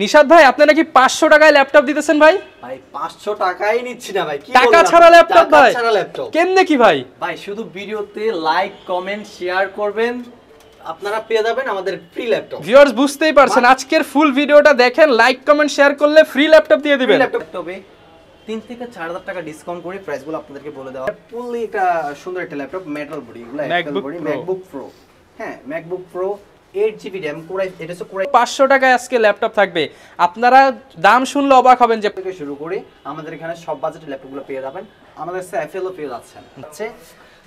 নিশাদ ভাই আপনি নাকি 500 টাকায় ল্যাপটপ দিতেছেন ভাই? ভাই 500 টাকাই নিচ্ছি না ভাই, কি টাকা ছাড়া ল্যাপটপ ভাই? টাকা ছাড়া ল্যাপটপ কেমনে কি ভাই? ভাই শুধু ভিডিওতে লাইক কমেন্ট শেয়ার করবেন, আপনারা পেয়ে যাবেন আমাদের ফ্রি ল্যাপটপ। ভিউয়ার্স বুঝতেই পারছেন, আজকের ফুল ভিডিওটা দেখেন, লাইক কমেন্ট শেয়ার করলে ফ্রি ল্যাপটপ দিয়ে দিবেন। ল্যাপটপে 3 থেকে 4000 টাকা ডিসকাউন্ট করে প্রাইসগুলো আপনাদেরকে বলে দেওয়া। ফুললি একটা সুন্দর একটা ল্যাপটপ, মেটাল বডি, এগুলো মেটাল বডি, ম্যাকবুক প্রো। হ্যাঁ, MacBook pro 8GB RAM, core i, এটা হচ্ছে কোরাই। 500 টাকায় আজকে ল্যাপটপ থাকবে। আপনারা দাম শুনলে অবাক হবেন যে থেকে শুরু করে আমাদের এখানে সব বাজেটের ল্যাপটপগুলো পেয়ে যাবেন। আমাদের কাছে এফএলও পেয়ে যাচ্ছেন হচ্ছে।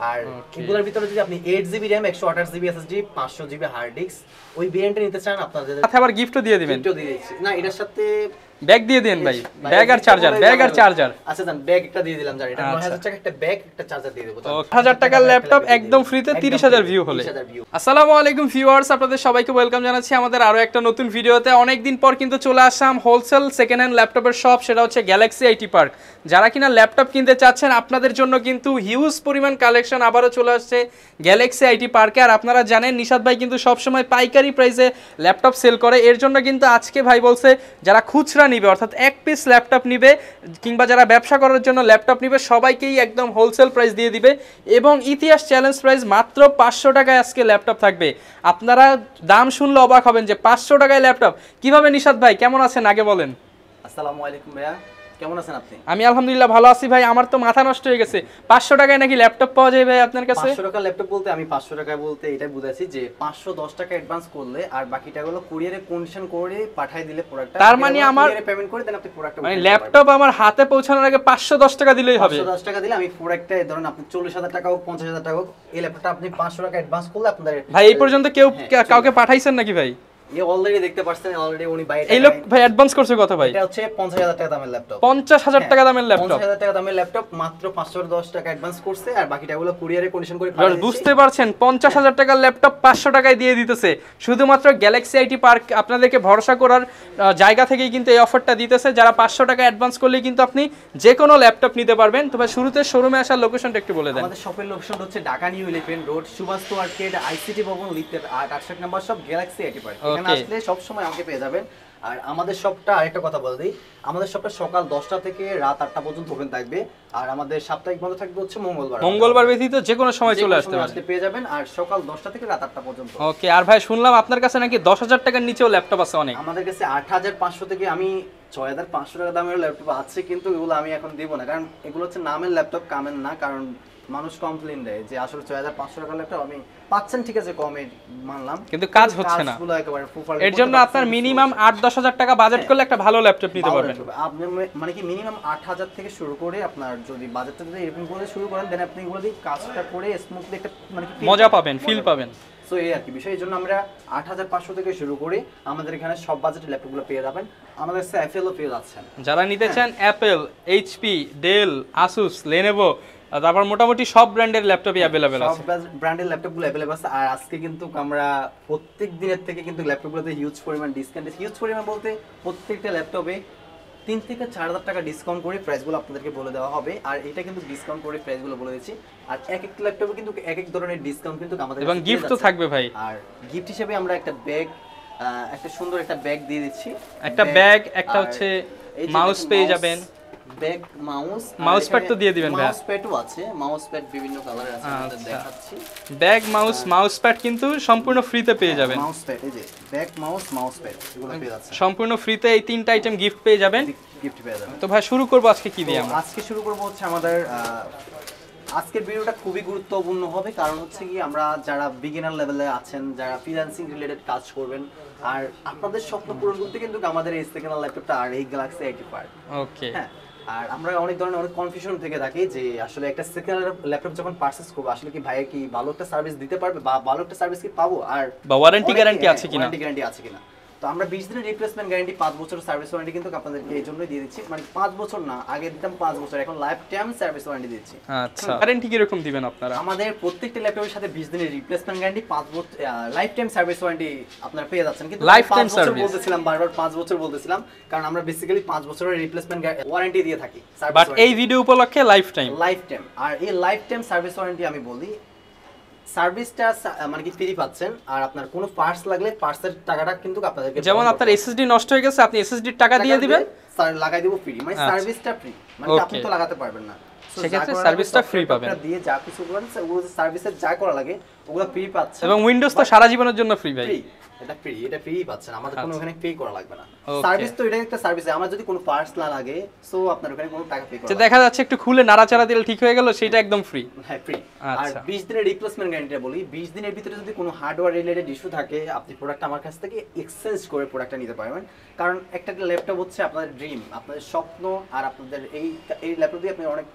আর এগুলোর ভিতরে যদি আপনি 8GB RAM 128GB SSD 500GB hard disk ওই ভেরিয়েন্টে নিতে চান, আপনাদের সাথে আবার গিফটও দিয়ে দিবেন। গিফটও দিয়ে দিচ্ছি না, এটার সাথে ব্যাগ দিয়ে দেন ভাই, ব্যাগ আর চার্জার, ব্যাগ আর চার্জার। আচ্ছা জান, ব্যাগ একটা দিয়ে দিলাম, জান এটা 9000 টাকা, একটা ব্যাগ একটা চার্জার দিয়ে দেব। 1000 টাকার ল্যাপটপ একদম ফ্রিতে 30000 ভিউ হলে। আসসালামু আলাইকুম ভিউয়ার্স, আপনাদের সবাইকে ওয়েলকাম জানাচ্ছি আমাদের আরো একটা নতুন ভিডিওতে। অনেকদিন পর কিন্তু চলে আসলাম হোলসেল সেকেন্ড হ্যান্ড ল্যাপটপের শপ, সেটা হচ্ছে গ্যালাক্সি আইটি পার্ক। যারা কিনা ল্যাপটপ কিনতে চাচ্ছেন, আপনাদের জন্য কিন্তু হিউজ পরিমাণ কালেকশন আবারও চলে আসছে গ্যালাক্সি আইটি পার্কে। আর আপনারা জানেন নিশাদ ভাই কিন্তু সবসময় পাইকারি প্রাইসে ল্যাপটপ সেল করে। এর জন্য কিন্তু আজকে ভাই বলছে যারা খুচরা নিবে, অর্থাৎ এক পিস ল্যাপটপ নিবে কিংবা যারা ব্যবসা করার জন্য ল্যাপটপ নিবে, সবাইকেই একদম হোলসেল প্রাইস দিয়ে দিবে এবং ইতিহাস চ্যালেঞ্জ প্রাইস মাত্র 500 টাকায় আজকে ল্যাপটপ থাকবে। আপনারা দাম শুনলে অবাক হবেন যে 500 টাকায় ল্যাপটপ কিভাবে। নিশাদ ভাই কেমন আছেন আগে বলেন। আসসালামু আলাইকুম ভাইয়া, কেমন আছেন আপনি? আমি আলহামদুলিল্লাহ ভালো আছি ভাই। আমার তো মাথা নষ্ট হয়ে গেছে, 500 টাকায় নাকি ল্যাপটপ পাওয়া যায় ভাই আপনার কাছে? 500 টাকা ল্যাপটপ বলতে আমি 500 টাকা বলতে এটাই বুঝাচ্ছি যে 510 টাকা অ্যাডভান্স করলে আর বাকি টাকাগুলো কুরিয়ারে কন্ডিশন করে পাঠিয়ে দিলে প্রোডাক্টটা, তার মানে আমার কুরিয়ারে পেমেন্ট করে দেন আপনি প্রোডাক্টটা, মানে ল্যাপটপ আমার হাতে পৌঁছানোর আগে 510 টাকা দিলেই হবে। 510 টাকা দিলে আমি প্রোডাক্টটা, ধরুন আপনি 40000 টাকা হোক 50000 টাকা হোক, এই ল্যাপটপটা আপনি 500 টাকা অ্যাডভান্স করলে আপনাদের ভাই এই পর্যন্ত কেউ কাউকে পাঠাইছেন নাকি ভাই? এই অলরেডি দেখতে পাচ্ছেন, অলরেডি উনি বাইরে এই লোক ভাই অ্যাডভান্স করছে কত ভাই? এটা হচ্ছে 50000 টাকা দামের ল্যাপটপ। 50000 টাকা দামের ল্যাপটপ, 50000 টাকা দামের ল্যাপটপ মাত্র 510 টাকা অ্যাডভান্স করছে আর বাকি টাকাগুলো কুরিয়ারে কন্ডিশন করে বুঝতে পারছেন 50000 টাকার ল্যাপটপ 500 টাকায় দিয়ে দিতেছে শুধুমাত্র গ্যালাক্সি আইটি পার্ক। আপনাদেরকে ভরসা করার জায়গা থেকেই কিন্তু এই অফারটা দিতেছে। যারা 500 টাকা অ্যাডভান্স করলেই কিন্তু আপনি যে কোনো ল্যাপটপ নিতে পারবেন। তবে শুরুতে শোরুমে আসার লোকেশনটা একটু বলে দেন। আমাদের শপের লোকেশন হচ্ছে Dhaka new elephant road, Subhash arcade, ICT Bhaban, লিফটের 68 নম্বর শপ, গ্যালাক্সি আইটি পার্ক। এখানে আসলে সব সময় আমাকে পেয়ে যাবেন। আর আমাদের শপটা আরেকটা কথা বলে দিই, আমাদের শপটা সকাল 10টা থেকে রাত 8টা পর্যন্ত ওপেন থাকবে। আর আমাদের সাপ্তাহিক বন্ধ থাকবে হচ্ছে মঙ্গলবার ব্যতীত যে কোনো সময় চলে আসতে পেয়ে যাবেন। আর সকাল 10টা থেকে রাত 8টা পর্যন্ত। ওকে। আর ভাই শুনলাম আপনার কাছে নাকি 10000 টাকার নিচেও ল্যাপটপ আছে অনেক। আমাদের কাছে 8500 থেকে আমি 6500 টাকা দামের ল্যাপটপ আছে, কিন্তু এগুলো আমি এখন দিব না, কারণ এগুলো হচ্ছে নামের ল্যাপটপ, কামের না। কারণ মানুষ কমপ্লেইন দেয় যে আসলে 6500 টাকার ল্যাপটপ আমি পাচ্ছেন, ঠিক আছে কমে মানলাম, কিন্তু কাজ হচ্ছে না। এর জন্য আপনার মিনিমাম 8-10 টাকা বাজেট করলে একটা ভালো ল্যাপটপ নিতে পারবেন। আপনি মানে কি মিনিমাম 8000 থেকে শুরু করে আপনার যদি বাজেটটা যদি এরকম করে শুরু করেন, দেন আপনি এগুলো দিয়ে কাজটা করে স্মুথলি একটা মানে কি মজা পাবেন, ফিল পাবেন। সো এই আর কি বিষয়। এই জন্য আমরা 8500 থেকে শুরু করে আমাদের এখানে সব বাজেটের ল্যাপটপগুলো পেয়ে যাবেন। আমাদের কাছে এফএলও পেয়ে যাচ্ছেন। যারা নিতে চান Apple, HP, Dell, Asus, Lenovo, তারপর মোটামুটি সব ব্র্যান্ডের ল্যাপটপই अवेलेबल আছে। সব ব্র্যান্ডের ল্যাপটপগুলো अवेलेबल আছে। আর আজকে কিন্তু আমরা প্রত্যেক দিনের থেকে কিন্তু ল্যাপটপগুলোতে হিউজ পরিমাণ ডিসকাউন্ট, হিউজ পরিমাণ বলতে প্রত্যেকটা ল্যাপটপে 3 থেকে 4000 টাকা ডিসকাউন্ট করে প্রাইসগুলো আপনাদেরকে বলে দেওয়া হবে। আর এটা কিন্তু ডিসকাউন্ট করে প্রাইসগুলো বলে দিচ্ছি। আর এক একটা ল্যাপটপে কিন্তু এক এক ধরনের ডিসকাউন্ট কিন্তু আমাদের এবং গিফট তো থাকবে ভাই। আর গিফট হিসেবে আমরা একটা ব্যাগ, একটা সুন্দর একটা ব্যাগ দিয়ে দিচ্ছি। একটা ব্যাগ, একটা হচ্ছে মাউস পেয়ে যাবেন। ব্যাগ, মাউস প্যাড তো দিয়ে দিবেন ভাই। মাউস প্যাডও আছে, মাউস প্যাড বিভিন্ন কালারের আছে, আমাদের দেখাচ্ছি। ব্যাগ, মাউস প্যাড কিন্তু সম্পূর্ণ ফ্রিতে পেয়ে যাবেন। মাউস প্যাড, এই যে ব্যাগ, মাউস প্যাড এগুলো পেয়ে যাচ্ছে সম্পূর্ণ ফ্রিতে। এই তিনটা আইটেম গিফট পেয়ে যাবেন, গিফট পেয়ে যাবেন। তো ভাই শুরু করব আজকে কি দিয়ে? আমরা আজকে শুরু করব হচ্ছে আমাদের আজকের ভিডিওটা খুবই গুরুত্বপূর্ণ হবে, কারণ হচ্ছে কি আমরা যারা বিগিনার লেভেলে আছেন, যারা ফ্রিল্যান্সিং রিলেটেড কাজ করবেন, আর আপনাদের স্বপ্ন পূরণ করতে কিন্তু আমাদের এই সেকেন্ড হ্যান্ড ল্যাপটপটা আর এই গ্যালাক্সি আইটি পার্ক। ওকে। হ্যাঁ, আর আমরা অনেক ধরনের অনেক কনফিউশন থেকে থাকি যে আসলে একটা সেকেন্ড ল্যাপটপ যখন পারচেজ করব, আসলে কি ভাইয়া কি ভালো একটা সার্ভিস দিতে পারবে বা ভালো একটা সার্ভিস কি পাবো, আর বা ওয়ারেন্টি গ্যারান্টি আছে কিনা। ওয়ারেন্টি গ্যারান্টি আছে কিনা। তো আমরা 20 দিনের রিপ্লেসমেন্ট গ্যারান্টি, 5 বছরের সার্ভিস ওয়ারেন্টি কিন্তু আপনাদেরকে এই জন্যই দিয়ে দিচ্ছি। মানে 5 বছর না, আগে দিতাম 5 বছর, এখন লাইফ টাইম সার্ভিস ওয়ারেন্টি দিচ্ছি। আচ্ছা, ওয়ারেন্টি কি রকম দিবেন আপনারা? আমাদের প্রত্যেকটা ল্যাপটপের সাথে 20 দিনের রিপ্লেসমেন্ট গ্যারান্টি, 5 বছর লাইফ টাইম সার্ভিস ওয়ারেন্টি আপনারা পেয়ে যাচ্ছেন। কিন্তু লাইফ টাইম 5 বছর সার্ভিস বলতেছিলাম, বারবার 5 বছর বলতেছিলাম, কারণ আমরা বেসিক্যালি 5 বছরের রিপ্লেসমেন্ট ওয়ারেন্টি দিয়ে থাকি। বাট এই ভিডিও উপলক্ষে লাইফ টাইম। আর এই লাইফ টাইম সার্ভিস ওয়ারেন্টি আমি বলি সার্ভিসটা মানে কি ফ্রি পাচ্ছেন, আর আপনার কোনো পার্টস লাগলে পার্টসের টাকাটা কিন্তু আপনাদেরকে যেমন আপনার এসএসডি নষ্ট হয়ে গেছে, আপনি এসএসডির টাকা দিয়ে দিবেন, স্যার লাগাই দেব ফ্রি, মানে সার্ভিসটা ফ্রি, মানে আপনি তো লাগাতে পারবেন না, সেক্ষেত্রে সার্ভিসটা ফ্রি পাবেন। দিয়ে যা কিছু করেন ওগুলো সার্ভিসের যা করা লাগে ওগুলো ফ্রি পাচ্ছেন, এবং উইন্ডোজ তো সারা জীবনের জন্য ফ্রি ভাই। এটা ফ্রি পাচ্ছেন, আমাদের কোনো ওখানে পে করা লাগবে না। সার্ভিস তো এটা একটা সার্ভিস, আমার যদি কোনো পার্টস না লাগে সো আপনার ওখানে কোনো টাকা পে করা লাগবে না। দেখা যাচ্ছে একটু খুলে নাড়াচাড়া দিলে ঠিক হয়ে গেল, সেটা একদম ফ্রি। হ্যাঁ ফ্রি। আর 20 দিনের রিপ্লেসমেন্ট গ্যারান্টিটা বলি, 20 দিনের ভিতরে যদি কোনো হার্ডওয়্যার রিলেটেড ইস্যু থাকে আপনি প্রোডাক্ট আমার কাছ থেকে এক্সচেঞ্জ করে প্রোডাক্টটা নিতে পারবেন। কারণ একটা ল্যাপটপ হচ্ছে আপনাদের ড্রিম, আপনাদের স্বপ্ন, আর আপনাদের এই ল্যাপটপ দিয়ে আপনি অনেক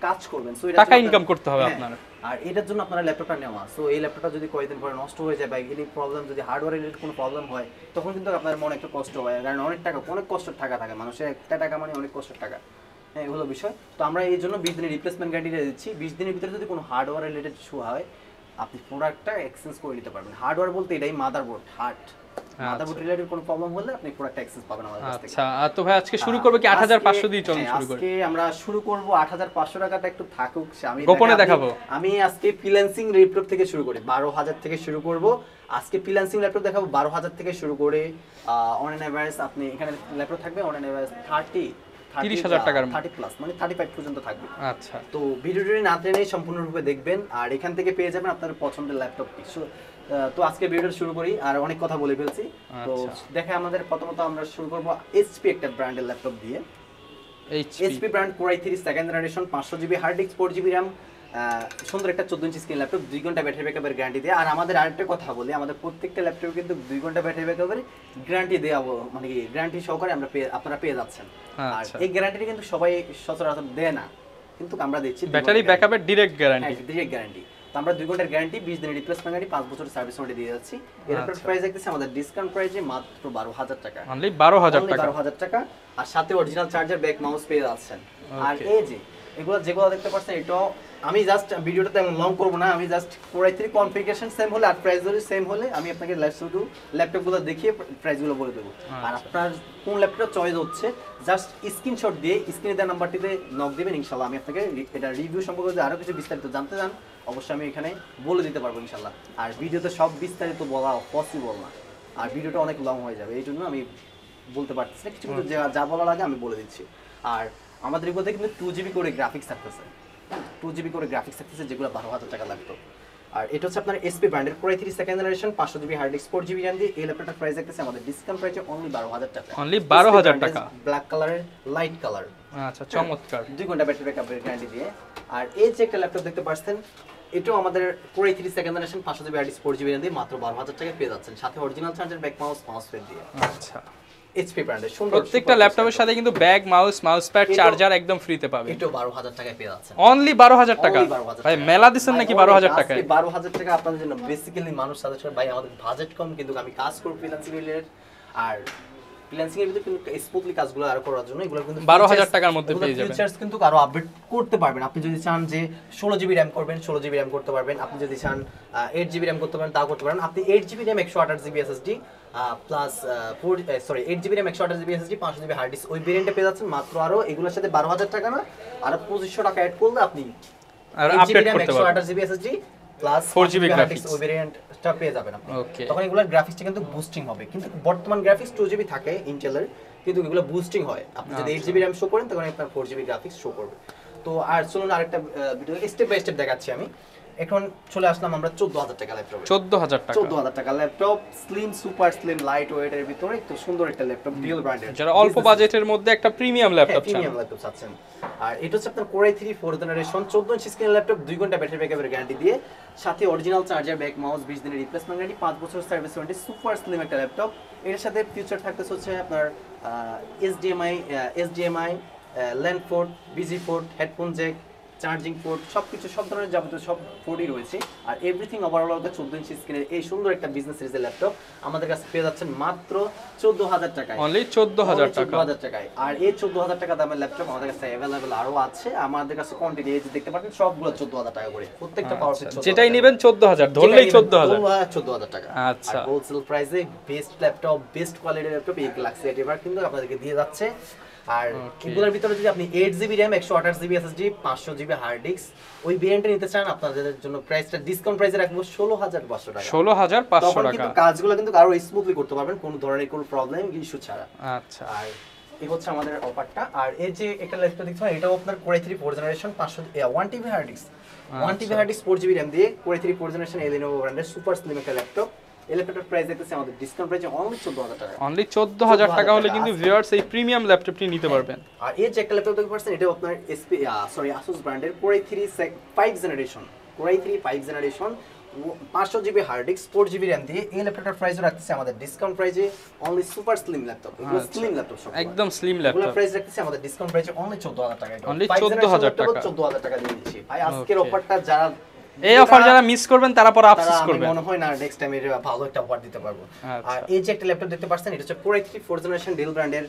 কাজ করবেন, সো এটা টাকা ইনকাম করতে হবে আপনার, আর এটার জন্য আপনারা ল্যাপটপটা নেওয়া। সো এই ল্যাপটপটা যদি কয়েকদিন পরে নষ্ট হয়ে যায় বা এনি প্রবলেম, যদি হার্ডওয়্যার রিলেটেড কোনো প্রবলেম হয়, তখন কিন্তু আপনার মনে একটা কষ্ট হয়, কারণ অনেক টাকা, অনেক কষ্টের টাকা থাকে মানুষের, একটা টাকা মানে অনেক কষ্টের টাকা। হ্যাঁ, এগুলো বিষয়। তো আমরা এই জন্য 20 দিনের রিপ্লেসমেন্ট গ্যারান্টিটা দিচ্ছি। 20 দিনের ভিতরে যদি কোনো হার্ডওয়্যার রিলেটেড ইস্যু হয় আপনি প্রোডাক্টটা এক্সচেঞ্জ করে নিতে পারবেন। হার্ডওয়্যার বলতে এটাই মাদারবোর্ড, মাদারবোর্ড রিলেটেড কোনো প্রবলেম হলে আপনি প্রোডাক্টটা এক্সচেঞ্জ পাবেন আমাদের কাছ থেকে। আচ্ছা, তো ভাই আজকে শুরু করব কি 8500 দিয়ে চলুন শুরু করি। আজকে আমরা শুরু করব 8500 টাকাটা একটু থাকুক, আমি গোপনে দেখাবো। আমি আজকে ফ্রিল্যান্সিং ল্যাপটপ থেকে শুরু করি, 12000 থেকে শুরু করব। আজকে ফ্রিল্যান্সিং ল্যাপটপ দেখাবো 12000 থেকে শুরু করে অন এন এভারেজ আপনি এখানে ল্যাপটপ থাকবে অন এন এভারেজ 30,000 টাকার 30 প্লাস, মানে 35 পর্যন্ত থাকবে। আচ্ছা, তো ভিডিওটি না টেনে সম্পূর্ণরূপে দেখবেন, আর এখান থেকে পেয়ে যাবেন আপনার পছন্দের ল্যাপটপটি। তো আজকে ভিডিওটা শুরু করি, আর অনেক কথা বলে ফেলছি। তো দেখে আমাদের প্রথমত আমরা শুরু করব এইচপি একটা ব্র্যান্ডের ল্যাপটপ দিয়ে। HP brand Core i3 second generation, 500GB hard disk, 4GB RAM, সুন্দর একটা 14 ইঞ্চি স্ক্রিন ল্যাপটপ, 2 ঘন্টা ব্যাটারি ব্যাকআপের গ্যারান্টি দেয়। আর আমাদের আরেকটা কথা বলি, আমাদের প্রত্যেকটা ল্যাপটপে কিন্তু 2 ঘন্টা ব্যাটারি ব্যাকআপের গ্যারান্টি দেওয়া, মানে কি গ্যারান্টি সহকারে আপনারা পেয়ে যাচ্ছেন। আর এই গ্যারান্টিটা কিন্তু সবাই সচরাচর দেয় না, কিন্তু আমরা দিচ্ছি ব্যাটারি ব্যাকআপের ডিরেক্ট গ্যারান্টি। Direct guarantee. তো আমরা 2 ঘন্টার গ্যারান্টি, 20 দিনের রিপ্লেসমেন্ট গ্যারান্টি, 5 বছরের সার্ভিস ওয়ারেন্টি দিয়ে যাচ্ছি। এর প্রাইস দেখতেছি আমাদের ডিসকাউন্ট প্রাইসে মাত্র 12000 টাকা, অনলি 12000 টাকা, 12000 টাকা। আর সাথে অরিজিনাল চার্জার, ব্যাক মাউস পেয়ে যাচ্ছেন। আর এই যে যেগুলো দেখতে পাচ্ছেন, এটাও আমি জাস্ট ভিডিওটা তেমন লং করব না, আমি just Core i3 configuration same হলে আর প্রাইস যদি সেম হলে আমি আপনাকে শুধু ল্যাপটপগুলো দেখিয়ে প্রাইসগুলো বলে দেবো। আর আপনার কোন ল্যাপটপ চয়েস হচ্ছে জাস্ট স্ক্রিনশট দিয়ে স্ক্রিনে দেওয়া নাম্বারটিতে নক দিবেন, ইনশাআল্লাহ আমি আপনাকে এটা রিভিউ সম্পর্কে যদি আরো কিছু বিস্তারিত জানতে চান অবশ্যই আমি এখানে বলে দিতে পারবো ইনশাআল্লাহ। আর ভিডিওতে সব বিস্তারিত বলা পসিবল না, আর ভিডিওটা অনেক লং হয়ে যাবে, এই জন্য আমি বলতে পারতেছি না, কিছু কিছু যা বলা লাগে আমি বলে দিচ্ছি। আর আমাদের এগুলোতে কিন্তু 2GB করে গ্রাফিক্স থাকতেছে, 2GB করে গ্রাফিক্স থাকতেছে, যেগুলো 12000 টাকা লাগতো। আর এটা হচ্ছে আপনার এসপি ব্র্যান্ডের Core i3 second generation, 500GB hard disk, 4GB RAM দিয়ে এই ল্যাপটপটার প্রাইস দেখতেছে আমাদের ডিসকাউন্ট প্রাইসে অনলি 12000 টাকা, অনলি 12000 টাকা, ব্ল্যাক কালারের, লাইট কালার। আচ্ছা, চমৎকার, 2 ঘন্টা ব্যাটারি ব্যাকআপের গ্যারান্টি দিয়ে। আর এই যে একটা ল্যাপটপ দেখতে পাচ্ছেন, এটাও আমাদের Core i3 second generation, 500GB hard disk, 4GB RAM দিয়ে মাত্র 12000 টাকায় পেয়ে যাচ্ছেন, সাথে original charger, bag mouse pad দিয়ে। আচ্ছা, এইচপি ব্র্যান্ডের সুন্দর প্রত্যেকটা ল্যাপটপের সাথে কিন্তু ব্যাগ, মাউস প্যাড, চার্জার একদম ফ্রিতে পাবেন। এটাও 12000 টাকায় পেয়ে যাচ্ছেন, অনলি 12000 টাকা। ভাই মেলা দিছেন নাকি 12000 টাকায়? 12000 টাকা আপনাদের জন্য। বেসিক্যালি মানুষ সাজেস্ট করে ভাই আমাদের বাজেট কম, কিন্তু আমি কাজ করব ফ্রিল্যান্সিং রিলেটেড, আর ফ্রিল্যান্সিং এর ভিতরে কিন্তু স্মুথলি কাজগুলো আর করার জন্য এগুলো কিন্তু 12000 টাকার মধ্যে পেয়ে যাবেন। ফিচারস কিন্তু আরো আপডেট করতে পারবেন। আপনি যদি চান যে 16GB RAM করবেন, 16GB RAM করতে পারবেন। আপনি যদি চান 8GB RAM করতে পারেন, তাও করতে পারেন। আপনি 8GB RAM 128GB SSD plus 8GB RAM 128GB SSD 500GB hard disk ওই ভেরিয়েন্টে পেয়ে যাচ্ছেন মাত্র আরো এগুলোর সাথে 12000 টাকা না, আর 2500 টাকা অ্যাড করলে আপনি আর আপডেট করতে পারবেন 128GB SSD plus 4GB graphics ওই ভেরিয়েন্টটা পেয়ে যাবেন আপনি। ওকে, তখন এগুলোর গ্রাফিক্সটা কিন্তু বুস্টিং হবে, কিন্তু বর্তমান গ্রাফিক্স 2GB থাকে ইন্টেলের, কিন্তু এগুলো বুস্টিং হয়। আপনি যদি 8GB RAM শো করেন তখন আপনার 4GB গ্রাফিক্স শো করবে। তো আর চলুন আরেকটা ভিডিও স্টেপ বাই স্টেপ দেখাচ্ছি আমি। এখন চলে আসলাম আমরা 14000 টাকা ল্যাপটপ, 14000 টাকা, 14000 টাকা laptop, slim, super slim, light weight এর ভিতরে তো সুন্দর একটা ল্যাপটপ, ডিএল ব্র্যান্ডের, যারা অল্প বাজেটের মধ্যে একটা প্রিমিয়াম ল্যাপটপ চান, প্রিমিয়াম ল্যাপটপ চাচ্ছেন। আর এটা হচ্ছে আপনার Core i3 4th জেনারেশন 14 ইঞ্চি স্ক্রিন ল্যাপটপ, 2 ঘন্টা ব্যাটারি ব্যাকআপের গ্যারান্টি দিয়ে, সাথে অরিজিনাল চার্জার, ব্যাক মাউস, 20 দিনের রিপ্লেসমেন্ট গ্যারান্টি, 5 বছর সার্ভিস ওয়ারেন্টি, সুপার স্লিম একটা ল্যাপটপ। এর সাথে ফিচার থাকতেছে হচ্ছে আপনার HDMI, land port, busy port, headphone Jack, charging port, সবকিছু সব ধরনের যাবতীয় সব পোর্টই রয়েছে। আর এভরিথিং ওভারঅল হচ্ছে 14 ইঞ্চি স্ক্রিনের এই সুন্দর একটা বিজনেস সিরিজের ল্যাপটপ আমাদের কাছে পেয়ে যাচ্ছেন মাত্র 14000 টাকায়, অনলি 14000 টাকা, 14000 টাকায়। আর এই 14000 টাকা দামের ল্যাপটপ আমাদের কাছে अवेलेबल আরো আছে। আমাদের কাছে কোয়ান্টিটি এই যে দেখতে পাচ্ছেন সবগুলো 14000 টাকা করে, প্রত্যেকটা পাওয়ার পিস যেটাই নেবেন 14000, ধরলেই 14000 টাকা। আচ্ছা, আর হোলসেল প্রাইসে বেস্ট ল্যাপটপ, বেস্ট কোয়ালিটির ল্যাপটপ এই গ্যালাক্সি এটিভার কিন্তু আপনাদেরকে দিয়ে যাচ্ছে আর এগুলোর ভিতরে যদি আপনি 8GB RAM 128GB SSD 500GB hard disk ওই ভেরিয়েন্টে নিতে চান আপনাদের জন্য প্রাইসটা ডিসকাউন্ট প্রাইসে রাখবো 16500 টাকা। 16500 তখন টাকা। কিন্তু কাজগুলো কিন্তু আরো স্মুথলি করতে পারবেন কোনো ধরনের কোনো প্রবলেম ইস্যু ছাড়া। আচ্ছা, আর এই হচ্ছে আমাদের অফারটা। আর এই যে একটা ল্যাপটপ দেখছেন এটাও আপনার Core i3 4th generation 1TB hard disk 1TB hard disk 4GB RAM দিয়ে Core i3 4th generation Lenovo ব্র্যান্ডের সুপার স্লিম একটা ল্যাপটপ। এই ল্যাপটপের প্রাইস দেখতেছি আমাদের ডিসকাউন্ট প্রাইসে অনলি 14000 টাকা। অনলি 14000 টাকা হলে কিন্তু ভিউয়ার্স এই প্রিমিয়াম ল্যাপটপটি নিতে পারবেন। আর এই যে একটা ল্যাপটপ দেখতে পাচ্ছেন এটাও আপনার Asus ব্র্যান্ডের Core i3 5th generation 5th generation 500GB hard disk 4GB RAM দিয়ে এই ল্যাপটপটার প্রাইস রাখতেছে আমাদের ডিসকাউন্ট প্রাইসে অনলি সুপার স্লিম ল্যাপটপ। এগুলো স্লিম ল্যাপটপ সব একদম স্লিম ল্যাপটপ। এগুলো প্রাইস রাখতেছে আমাদের ডিসকাউন্ট প্রাইসে অনলি 14000 টাকা। অনলি 14000 টাকা। 14000 টাকা দিয়ে দিচ্ছি ভাই। আজকের অফারটা যারা এই অফার যারা মিস করবেন তারা পরে আফসোস করবেন। আমি মনে হয় না নেক্সট টাইম এর ভালো একটা অফার দিতে পারবো। আর এই যে একটা ল্যাপটপ দেখতে পাচ্ছেন এটা হচ্ছে Core i3 4th generation Dell ব্র্যান্ডের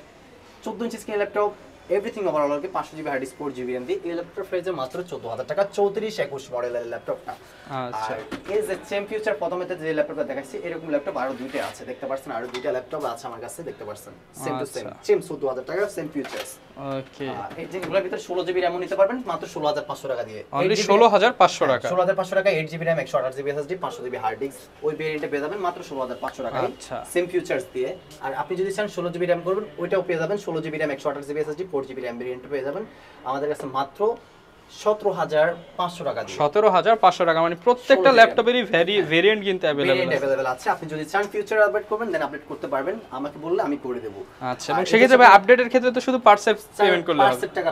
14 ইঞ্চি screen laptop everything overall okay 500GB hard disk 4GB RAM দিয়ে এই ল্যাপটপ প্রাইসে মাত্র 14000 টাকা 3421 মডেলের ল্যাপটপটা। আচ্ছা, আর এই যে সেম ফিউচার প্রথমেতে যে ল্যাপটপটা দেখাচ্ছি এরকম ল্যাপটপ আরো দুইটা আছে দেখতে পাচ্ছেন। আরো দুইটা ল্যাপটপ আছে আমার কাছে দেখতে পাচ্ছেন সেম টু সেম 14000 টাকা সেম ফিউচার্স। ওকে, এই যে এগুলোর ভিতরে 16GB RAM নিতে পারবেন মাত্র 16500 টাকা দিয়ে। অনলি 16500 টাকা। 16500 টাকা 8GB RAM 128GB SSD 500GB hard disk ওই ভেরিয়েন্টে পেয়ে যাবেন মাত্র 16500 টাকায় সেম ফিউচারস দিয়ে। আর আপনি যদি চান 16GB RAM করবেন ওইটাও পেয়ে যাবেন 16GB RAM 128GB SSD 4GB RAM ভেরিয়েন্টে পেয়ে যাবেন আমাদের কাছে মাত্র 17500 টাকা দিয়ে। 17500 টাকা মানে প্রত্যেকটা ল্যাপটপেরই ভেরিয়েন্ট কিন্তু अवेलेबल আছে। আপনি যদি চান ফিউচার আপডেট করবেন দেন আপডেট করতে পারবেন আমাকে বললে আমি করে দেব। আচ্ছা, এবং সেক্ষেত্রে ভাই আপডেটের ক্ষেত্রে তো শুধু পার্টসের পেমেন্ট করলে হবে। পার্টসের টাকা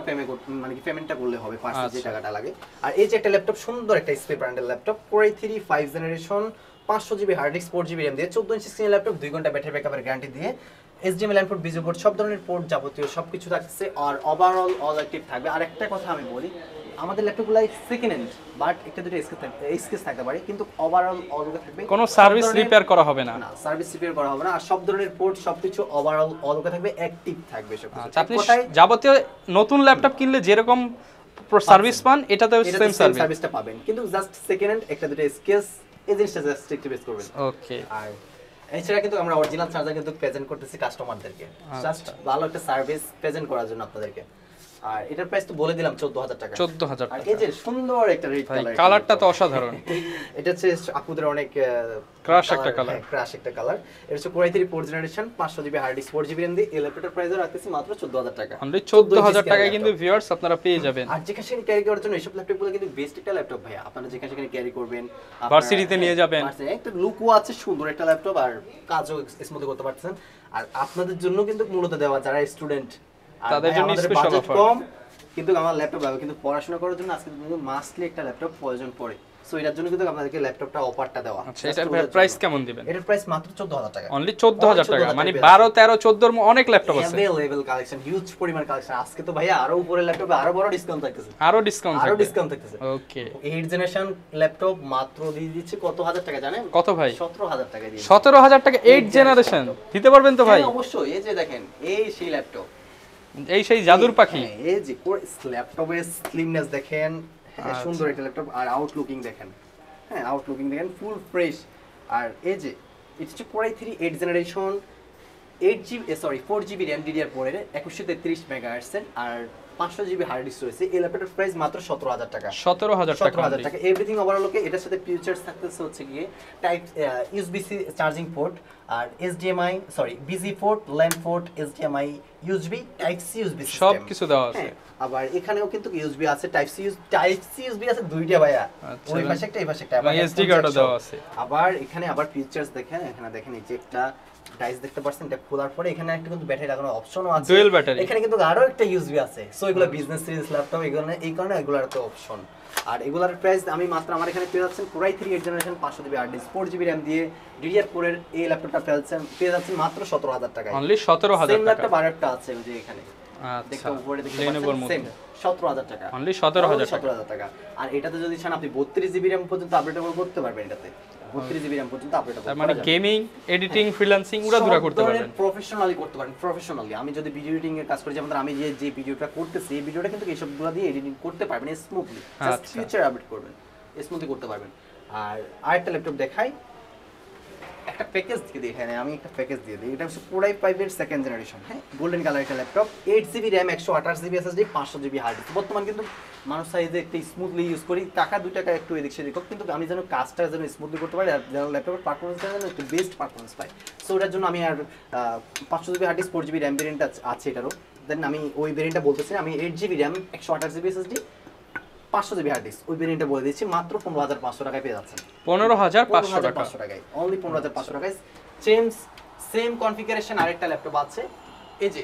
মানে কি পেমেন্টটা করলে হবে পার্টসের যে টাকাটা লাগে। আর এই যে একটা ল্যাপটপ সুন্দর একটা এসপি ব্র্যান্ডের laptop Core i3 5th generation 500GB hard disk 4GB RAM দিয়ে 14 ইঞ্চি স্ক্রিন ল্যাপটপ 2 ঘন্টা ব্যাটারি ব্যাকআপের গ্যারান্টি দিয়ে HDMI ইনপুট বিজু পোর্ট সব ধরনের পোর্ট যাবতীয় সবকিছু থাকছে। আর ওভারঅল অল অ্যাক্টিভ থাকবে। আর একটা কথা আমি বলি আমাদের ল্যাপটপগুলো সেকেন্ড হ্যান্ড বাট একটা দুটো স্কেচ থাকতে পারে কিন্তু ওভারঅল অল থাকবে। কোনো সার্ভিস রিপেয়ার করা হবে না। না সার্ভিস রিপেয়ার করা হবে না। আর সব ধরনের পোর্ট সবকিছু ওভারঅল অল থাকবে অ্যাক্টিভ থাকবে সবকিছু। আচ্ছা, আপনি যাবতীয় নতুন ল্যাপটপ কিনলে যেরকম সার্ভিস পান এটাতেও সেম সার্ভিসটা পাবেন কিন্তু জাস্ট সেকেন্ড হ্যান্ড একটা দুটো স্কেচ এই জিনিসটা জাস্ট একটু বেস করবেন। ওকে, আর এছাড়া কিন্তু আমরা অরিজিনাল চার্জার কিন্তু প্রেজেন্ট করতেছি কাস্টমারদেরকে জাস্ট ভালো একটা সার্ভিস প্রেজেন্ট করার জন্য আপনাদেরকে। আর এটার প্রাইস তো বলে দিলাম 14000 টাকা। 14000 আর টাকা। এই যে সুন্দর একটা রেড কালার, কালারটা তো অসাধারণ। এটা হচ্ছে আপুদের অনেক ক্রাশ একটা কালার। ক্রাশ একটা কালার। এটা হচ্ছে Core i3 4th generation 500GB hard disk 4GB RAM দিয়ে এই ল্যাপটপের প্রাইস রাখতেছি মাত্র 14000 টাকা। অনলি 14000 টাকায় কিন্তু ভিউয়ার্স আপনারা পেয়ে যাবেন। আর যেখানে সেখানে ক্যারি করার জন্য এইসব ল্যাপটপগুলো কিন্তু বেস্ট একটা ল্যাপটপ ভাই। আপনারা যেখানে সেখানে ক্যারি করবেন, ভার্সিটিতে নিয়ে যাবেন, একটা লুকও আছে সুন্দর একটা ল্যাপটপ আর কাজও স্মুথলি করতে পারতেছেন। আর আপনাদের জন্য কিন্তু মূলত দেওয়া যারা স্টুডেন্ট তাদের জন্য স্পেশাল অফার। কম কিন্তু আমার ল্যাপটপ লাগবে কিন্তু পড়াশোনা করার জন্য আজকে কিন্তু মাস্টলি একটা ল্যাপটপ প্রয়োজন পড়ে। সো এটার জন্য কিন্তু আপনাদেরকে ল্যাপটপটা অফারটা দেওয়া। আচ্ছা, এটার প্রাইস কেমন দিবেন? এটার প্রাইস মাত্র 14000 টাকা। অনলি 14000 টাকা মানে 12 13 14 অনেক ল্যাপটপ আছে। अवेलेबल কালেকশন, হিউজ পরিমাণ কালেকশন। আজকে তো ভাইয়া আরো উপরে ল্যাপটপে আরো বড় ডিসকাউন্ট থাকতেছে। আরো ডিসকাউন্ট থাকতেছে। ওকে, 8 জেনারেশন ল্যাপটপ মাত্র দিয়ে দিচ্ছে কত হাজার টাকা জানেন? কত ভাই? 17000 টাকা দিয়ে। 17000 টাকা 8 জেনারেশন দিতে পারবেন তো ভাই? অবশ্যই। এই যে দেখেন এই সেই ল্যাপটপ, এই সেই জাদুর পাখি। এই যে ল্যাপটপের স্লিমনেস দেখেন, সুন্দর একটা ল্যাপটপ। আর আউটলুকিং দেখেন, হ্যাঁ আউটলুকিং দেখেন ফুল ফ্রেশ। আর এই যে এটা হচ্ছে Core i3 8th generation 4GB RAM DDR4 এর 2133 মেগাহার্টজ আর 500GB হার্ড ডিস্ক রয়েছে। এই ল্যাপটপের প্রাইস মাত্র 17000 টাকা। 17000 টাকা। এভরিথিং ওভারঅল ওকে। এটার সাথে ফিচারস থাকতেছে হচ্ছে গিয়ে টাইপ USB-C চার্জিং পোর্ট আর HDMI BZ port, LAN port, HDMI USB, type C USB সব কিছু দেওয়া আছে। আবার এখানেও কিন্তু USB আছে, টাইপ C USB আছে দুইটা ভাইয়া। ওই পাশে একটা এই পাশে একটা। আবার SD কার্ডও দেওয়া আছে। আবার এখানে আবার ফিচারস দেখেন, এখানে দেখেন এই যে একটা ডাইস দেখতে পাচ্ছেন, এটা খোলার পরে এখানে একটা কিন্তু ব্যাটারি লাগানোর অপশনও আছে, ডুয়াল ব্যাটারি। এখানে কিন্তু আরো একটা USB আছে। সো এগুলো বিজনেস সিরিজ ল্যাপটপ, এই কারণে এগুলোর তো অপশন। আর এগুলোর প্রাইস আমি মাত্র আমার এখানে পেয়ে যাচ্ছেন Core i3 8th generation 500GB hard disk 4GB RAM দিয়ে DDR4 এর এই ল্যাপটপটা পেয়ে যাচ্ছেন মাত্র 17000 টাকায়। অনলি 17000 সেম টাকা। ল্যাপটপ আরেকটা আছে ওই যে এখানে। আচ্ছা, দেখো উপরে দেখতে Lenovoর পাচ্ছেন মধ্যে সেম 17000 টাকা। অনলি 17000 টাকা। আর এটাতে যদি চান আপনি 32GB RAM পর্যন্ত আপডেটেবল করতে পারবেন। এটাতে 32GB RAM পর্যন্ত আপডেটেবল তার মানে গেমিং, এডিটিং, ফ্রিল্যান্সিং উড়াধুরা করতে পারবেন। প্রফেশনালি করতে পারেন। প্রফেশনালি আমি যদি ভিডিও এডিটিং এর কাজ করি, যেমন আমি যে ভিডিওটা করতেছি এই ভিডিওটা কিন্তু এইসবগুলো দিয়ে এডিটিং করতে পারবেন স্মুথলি। জাস্ট ফিচার আপডেট করবেন, স্মুথলি করতে পারবেন। আর আরেকটা ল্যাপটপ দেখাই, একটা প্যাকেজ দিয়ে দিই, এখানে আমি একটা প্যাকেজ দিয়ে দিই। এটা হচ্ছে Core i5 এর সেকেন্ড জেনারেশন, হ্যাঁ, গোল্ডেন কালার একটা laptop, 8GB RAM, 128GB SSD, 500GB hard disk. বর্তমান কিন্তু মানুষ সাইজে একটু স্মুথলি ইউজ করি, টাকা 2 টাকা একটু এদিক সেদিক হোক, কিন্তু আমি যেন কাজটা যেন স্মুথলি করতে পারি, আর যেন ল্যাপটপের পারফরমেন্সটা যেন একটু বেস্ট পারফরমেন্স পাই। সো ওটার জন্য আমি আর 500GB hard disk, 4GB RAM variant আছে এটারও। দেন আমি ওই ভেরিয়েন্টটা বলতেছি, আমি 8GB RAM, 128GB SSD, 500GB hard disk, ওই ভেরিয়েন্টটা বলে দিচ্ছি, মাত্র 15,500 টাকায় পেয়ে যাচ্ছেন। 15,500 টাকা, 15,500 টাকায়, অনলি 15,500 টাকায়। সেম কনফিগারেশন আরেকটা ল্যাপটপ আছে, এই যে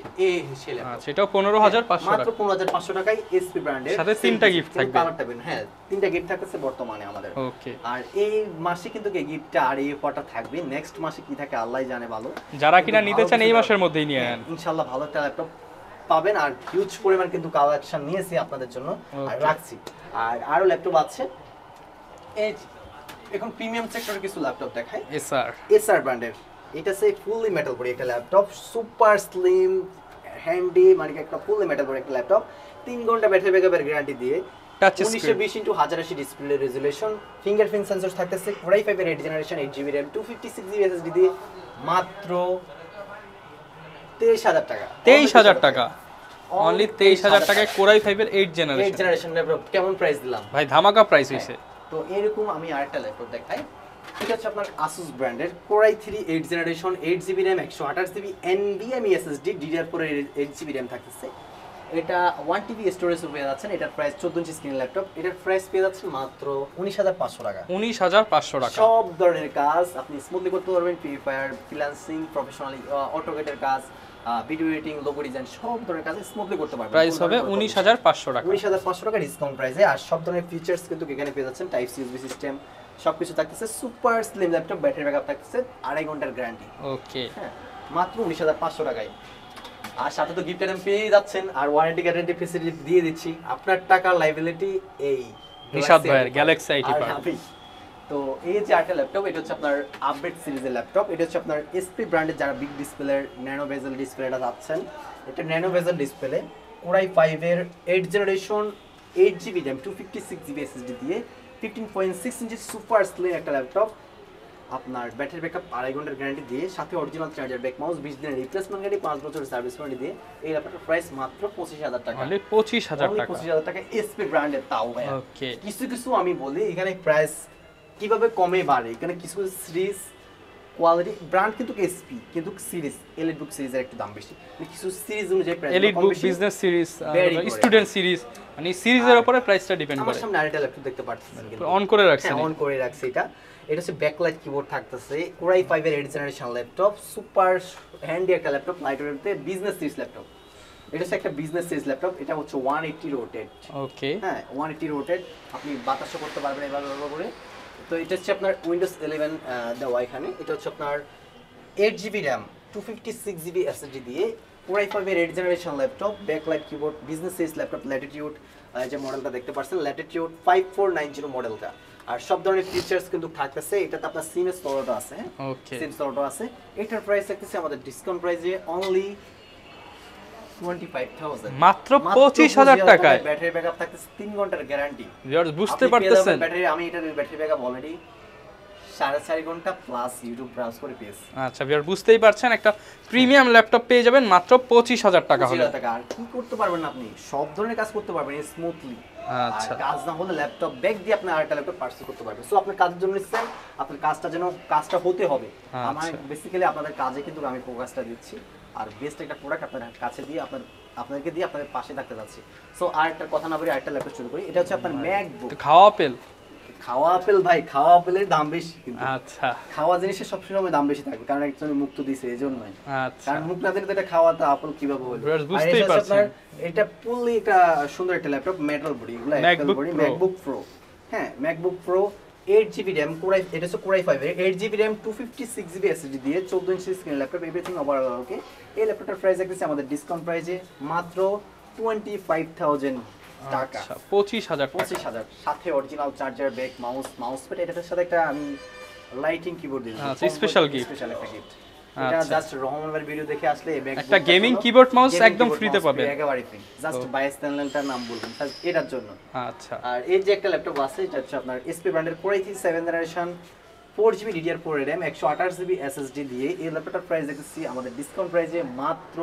সেই ল্যাপটপ। আচ্ছা, এটাও 15,500 মাত্র টাকা, 15,500 টাকায় এসপি ব্র্যান্ডের, সাথে 3টা গিফট থাকবে। কালার পাবেন, হ্যাঁ 3টা গিফট থাকছে বর্তমানে আমাদের। ওকে, আর এই মাসে কিন্তু এই গিফটটা আর এই অফারটা থাকবে, নেক্সট মাসে কি থাকে আল্লাহই জানে ভালো। যারা কিনা নিতে চান এই মাসের মধ্যেই নিয়ে নেন, ইনশাআল্লাহ ভালো একটা ল্যাপটপ পাবেন। আর হিউজ পরিমাণ কিন্তু কালেকশন নিয়েছি আপনাদের জন্য আর রাখছি। আর আরো ল্যাপটপ আছে, এই এখন প্রিমিয়াম সেক্টরের কিছু ল্যাপটপ দেখাই। এসআর ব্র্যান্ডের, এটা সে ফুললি মেটাল বডি একটা ল্যাপটপ, সুপার স্লিম হ্যান্ডি, মানে একটা ফুললি মেটাল বডি একটা ল্যাপটপ, 3 ঘন্টা ব্যাটারি ব্যাকআপের গ্যারান্টি দিয়ে, 1920x1080 display resolution, fingerprint sensor থাকতেছে, Core i5 এর 8 generation, 8GB RAM, 256GB SSD দিয়ে মাত্র 23,000 টাকা। 23,000 টাকা, অনলি 23,000 টাকায় Core i5 এর 8 জেনারেশন ল্যাপটপ। কেমন প্রাইস দিলাম ভাই, ধামাকা প্রাইস হইছে। তো এরকম আমি আরেকটা ল্যাপটপ দেখাই, এটা হচ্ছে আপনার Asus ব্র্যান্ডের Core i3 8 generation, 8GB RAM, 128GB NVMe SSD, DDR4 এর 8GB RAM থাকতেছে। এটা 1TB স্টোরেজ পেয়ে যাচ্ছেন। এটার প্রাইস 14 ইঞ্চি স্ক্রিন ল্যাপটপ, এটার প্রাইস পেয়ে যাচ্ছেন মাত্র 19,500 টাকা। 19,500 টাকা, সব ধরনের কাজ আপনি স্মুথলি করতে পারবেন, ফ্রি ফায়ার, ফ্রিল্যান্সিং, প্রফেশনালি অটোকেটের কাজ, ভিডিও এডিটিং, লোগো ডিজাইন, সব ধরনের কাজ স্মুথলি করতে পারবেন। প্রাইস হবে 19,500 টাকা, 19,500 টাকা ডিসকাউন্ট প্রাইসে। আর সব ধরনের ফিচার্স কিন্তু এখানে পেয়ে যাচ্ছেন, টাইপ সি ইউএসবি সিস্টেম সবকিছু থাকতেছে, super slim laptop, battery backup থাকতেছে 2.5 ঘন্টার গ্যারান্টি। ওকে, হ্যাঁ, মাত্র 19,500 টাকায়। আর সাথে তো গিফট আইটেম পেয়ে যাচ্ছেন, আর ওয়ারেন্টি গ্যারান্টি ফেসিলিটি দিয়ে দিচ্ছি। আপনার টাকার লাইবিলিটি এই নিশাদ ভাইয়ের গ্যালাক্সি আইটি পার্ক। তো এই যে আরেকটা ল্যাপটপ, এটা হচ্ছে আপনার আপডেট সিরিজের ল্যাপটপ। এটা হচ্ছে আপনার এসপি ব্র্যান্ডের, যারা বিগ ডিসপ্লের ন্যানো বেজেল ডিসপ্লেটা যাচ্ছেন, এটা ন্যানো বেজেল ডিসপ্লে, Core i5 এর 8 generation, 8GB RAM, 256GB SSD দিয়ে 15.6 ইঞ্চি সুপার স্লিম একটা ল্যাপটপ। আপনার ব্যাটারি ব্যাকআপ 2.5 ঘন্টার গ্যারান্টি দিয়ে, সাথে অরিজিনাল চার্জার, ব্যাক মাউস, 20 দিনের রিপ্লেসমেন্ট গ্যারান্টি, 5 বছরের সার্ভিস ওয়ারেন্টি দিয়ে এই ল্যাপটপের প্রাইস মাত্র 25,000 টাকা। অনলি 25,000 টাকা, 25,000 টাকা এসপি ব্র্যান্ডের, তাও ভাই। ওকে, কিছু আমি বলি এখানে প্রাইস কিভাবে কমে বাড়ে। এখানে কিছু সিরিজ কোয়ালিটি ব্র্যান্ড কিন্তু এসপি, কিন্তু সিরিজ এলিট বুক সিরিজের একটু দাম বেশি, কিছু সিরিজ অনুযায়ী প্রাইস এলিট বুক, বিজনেস সিরিজ, স্টুডেন্ট সিরিজ, মানে সিরিজের উপরে প্রাইসটা ডিপেন্ড করে। আমার সামনে আরেকটা ল্যাপটপ দেখতে পাচ্ছেন, কিন্তু অন করে রাখছেন, অন করে রাখছি। এটা হচ্ছে ব্যাকলাইট কিবোর্ড থাকতেছে, Core i5 এর 8 জেনারেশন ল্যাপটপ, সুপার হ্যান্ডি একটা ল্যাপটপ, লাইট ওয়েটে বিজনেস সিরিজ ল্যাপটপ। এটা হচ্ছে একটা বিজনেস সিরিজ ল্যাপটপ, এটা হচ্ছে 180 রোটেট। ওকে, হ্যাঁ 180 রোটেট, আপনি বাতাসও করতে পারবেন এভাবে করে। তো এটা হচ্ছে আপনার উইন্ডোজ 11 দেওয়া এখানে। এটা হচ্ছে আপনার 8GB RAM, 256GB SSD দিয়ে Core i5 এর 8 generation laptop, backlight keyboard, business series laptop, Latitude, যে মডেলটা দেখতে পাচ্ছেন ল্যাটিটিউড 5490 মডেলটা। আর সব ধরনের ফিচার্স কিন্তু থাকতেছে। এটাতে আপনার সিম স্লটও আছে, ওকে, সিম স্লটও আছে। এটার প্রাইস থাকতেছে আমাদের ডিসকাউন্ট প্রাইসে অনলি 25,000, মাত্র 25,000 টাকায়। ব্যাটারি ব্যাকআপ থাকতেছে 3 ঘন্টার গ্যারান্টি। ভিউয়ার্স বুঝতে পারতেছেন, ব্যাটারি, আমি এটার ব্যাটারি ব্যাকআপ অলরেডি 4.5 ঘন্টা প্লাস ইউটিউব ব্রাউজ করে পেয়েছি। আচ্ছা ভিউয়ার বুঝতেই পারছেন, একটা প্রিমিয়াম ল্যাপটপ পেয়ে যাবেন মাত্র 25,000 টাকা হলে। আর কি করতে পারবেন আপনি, সব ধরনের কাজ করতে পারবেন স্মুথলি। আচ্ছা, কাজ না হলে ল্যাপটপ ব্যাগ দিয়ে আপনি আরেকটা ল্যাপটপ পারচেজ করতে পারবেন। সো আপনার কাজের জন্য নিচ্ছেন, আপনার কাজটা হতে হবে। আমার বেসিক্যালি আপনাদের কাজে কিন্তু আমি ফোকাসটা দিচ্ছি, আর বেস্ট একটা প্রোডাক্ট আপনার কাছে দিয়ে আপনাদেরকে দিয়ে আপনাদের পাশে থাকতে যাচ্ছি। সো আরেকটা কথা না বলে আরেকটা ল্যাপটপ শুরু করি। এটা হচ্ছে আপনার ম্যাকবুক। খাওয়া আপেল ভাই, খাওয়া আপেলের দাম বেশি, কিন্তু আচ্ছা, খাওয়া জিনিসের সবসময় দাম বেশি থাকবে, কারণ একজনের মুখ তো দিছে এজন্যই। আচ্ছা, কারণ মুখ না দিলে তো এটা খাওয়াটা আপেল কিভাবে হলো। বুঝতেই পারছেন, এটা ফুললি একটা সুন্দর একটা ল্যাপটপ, মেটাল বডি, এগুলো মেটাল বডি, ম্যাকবুক প্রো। হ্যাঁ, ম্যাকবুক প্রো 8GB RAM, এটা হচ্ছে Core i5 এর 8GB RAM, 256GB SSD দিয়ে 14 ইঞ্চি স্ক্রিন ল্যাপটপ, এভরিথিং ওভারঅল ওকে। এই ল্যাপটপটার প্রাইস আছে আমাদের ডিসকাউন্ট প্রাইসে মাত্র 25,000 টাকা, 25,000 সাথে অরিজিনাল চার্জার, ব্যাক মাউসপ্যাড, এটার সাথে একটা আমি লাইটিং কিবোর্ড দিয়েছি। আচ্ছা, স্পেশাল গিফট, স্পেশাল একটা গিফট। এটা জাস্ট রহমান ভাইয়ের ভিডিও দেখে আসলে একটা গেমিং কিবোর্ড মাউস একদম ফ্রিতে পাবেন, একেবারে ফ্রি। জাস্ট বাইস চ্যানেলটার নাম বলবেন এটার জন্য। আচ্ছা, আর এই যে একটা ল্যাপটপ আছে, এটা হচ্ছে আপনার এসপি ব্র্যান্ডের Core i3 7 generation, 4GB DDR4 RAM 128GB SSD দিয়ে এই ল্যাপটপটার প্রাইস দেখতেছি আমাদের ডিসকাউন্ট প্রাইসে মাত্র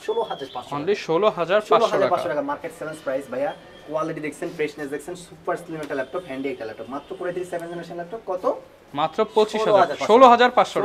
16500 অনলি 16500 টাকা মার্কেট সেলেন্স প্রাইস ভাইয়া। কোয়ালিটি দেখছেন, ফ্রেশনেস দেখছেন, সুপার স্লিম একটা ল্যাপটপ, হ্যান্ডি একটা ল্যাপটপ, মাত্র করে 7 জেনারেশন ল্যাপটপ কত মাত্র 16500 টাকা। 16500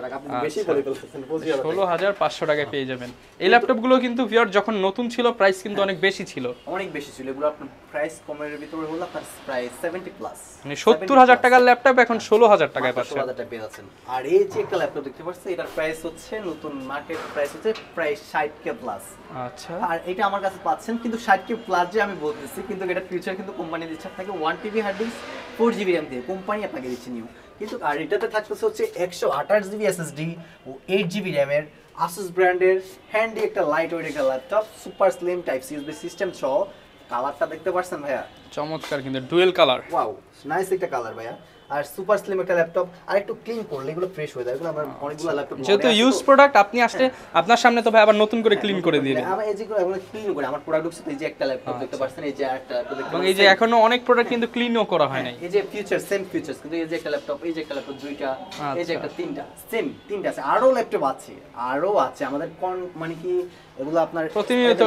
টাকা আপনি বেশি বলে ফেলছেন, 16500 টাকায় পেয়ে যাবেন। এই ল্যাপটপগুলো কিন্তু ভিউয়ার যখন নতুন ছিল প্রাইস কিন্তু অনেক বেশি ছিল, অনেক বেশি ছিল। এগুলো আপনার প্রাইস কমের ভিতরে হলো আপনার প্রাইস 70 প্লাস, মানে 70000 টাকার ল্যাপটপ এখন 16000 টাকায় পাচ্ছেন। 16000 টাকা পেয়ে যাচ্ছেন। আর এই যে একটা ল্যাপটপ দেখতে পাচ্ছেন, এটার প্রাইস হচ্ছে নতুন মার্কেট প্রাইস হচ্ছে প্রায় 60k প্লাস। আচ্ছা, আর এটা আমার কাছে পাচ্ছেন কিন্তু 60k প্লাস যে আমি বলতেছি, কিন্তু এটা ফিউচার কিন্তু কোম্পানি দিচ্ছে আপনাকে 1TB hard disk 4GB RAM দিয়ে, কোম্পানি আপনাকে দিচ্ছে নিউ। কিন্তু আর এটাতে থাকতেছে হচ্ছে 128GB SSD ও 8GB RAM এর Asus ব্র্যান্ডের হ্যান্ডি একটা লাইট ওয়েট একটা laptop, super slim type C USB system সহ। কালারটা দেখতে পাচ্ছেন ভাইয়া, চমৎকার কিন্তু ডুয়েল কালার, ওয়াও নাইস একটা কালার ভাইয়া। আর সুপার স্লিম একটা ল্যাপটপ, আর একটু ক্লিন করলে এগুলো ফ্রেশ হয়ে যায়। এগুলো আমার অনেকগুলো ল্যাপটপ যেহেতু ইউজ প্রোডাক্ট আপনি আসলে আপনার সামনে তো ভাই আবার নতুন করে ক্লিন করে দিলেন। আমি এই যেগুলো এগুলো ক্লিন করে আমার প্রোডাক্ট হচ্ছে এই যে একটা ল্যাপটপ দেখতে পাচ্ছেন, এই যে আরেকটা ল্যাপটপ দেখতে এবং পাচ্ছেন, এই যে এখনো অনেক প্রোডাক্ট কিন্তু ক্লিনও করা হয় নাই। এই যে ফিচার সেম ফিচারস, কিন্তু এই যে একটা ল্যাপটপ, এই যে একটা ল্যাপটপ দুইটা, এই যে একটা তিনটা, সেম তিনটা আছে, আরো ল্যাপটপ আছে, আরো আছে আমাদের কোন মানে কি এগুলো আপনার প্রতিনিয়ত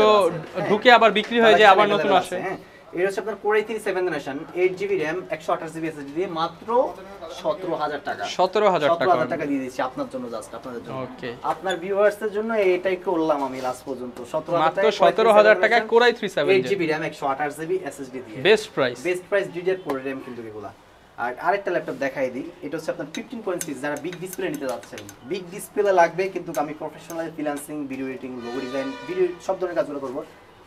ঢুকে আবার বিক্রি হয়ে যায়, আবার নতুন আসে। হ্যাঁ, এটা হচ্ছে আপনার Core i3 7th generation 8GB RAM 128GB SSD দিয়ে মাত্র 17000 টাকা। 17000 টাকা দিয়ে দিচ্ছি আপনার জন্য, জাস্ট আপনাদের জন্য, ওকে, আপনার ভিউয়ার্সদের জন্য এটাই করলাম আমি লাস্ট পর্যন্ত। 17000 টাকা Core i3 8GB RAM 128GB SSD দিয়ে, বেস্ট প্রাইস DDR4 RAM কিন্তু এগুলা। আর আরেকটা ল্যাপটপ দেখাই দিই, এটা হচ্ছে আপনার 15.6, যারা বিগ ডিসপ্লে নিতে যাচ্ছেন, বিগ ডিসপ্লে লাগবে কিন্তু আমি professional freelancing, video editing, logo design, video সব ধরনের কাজগুলো করব,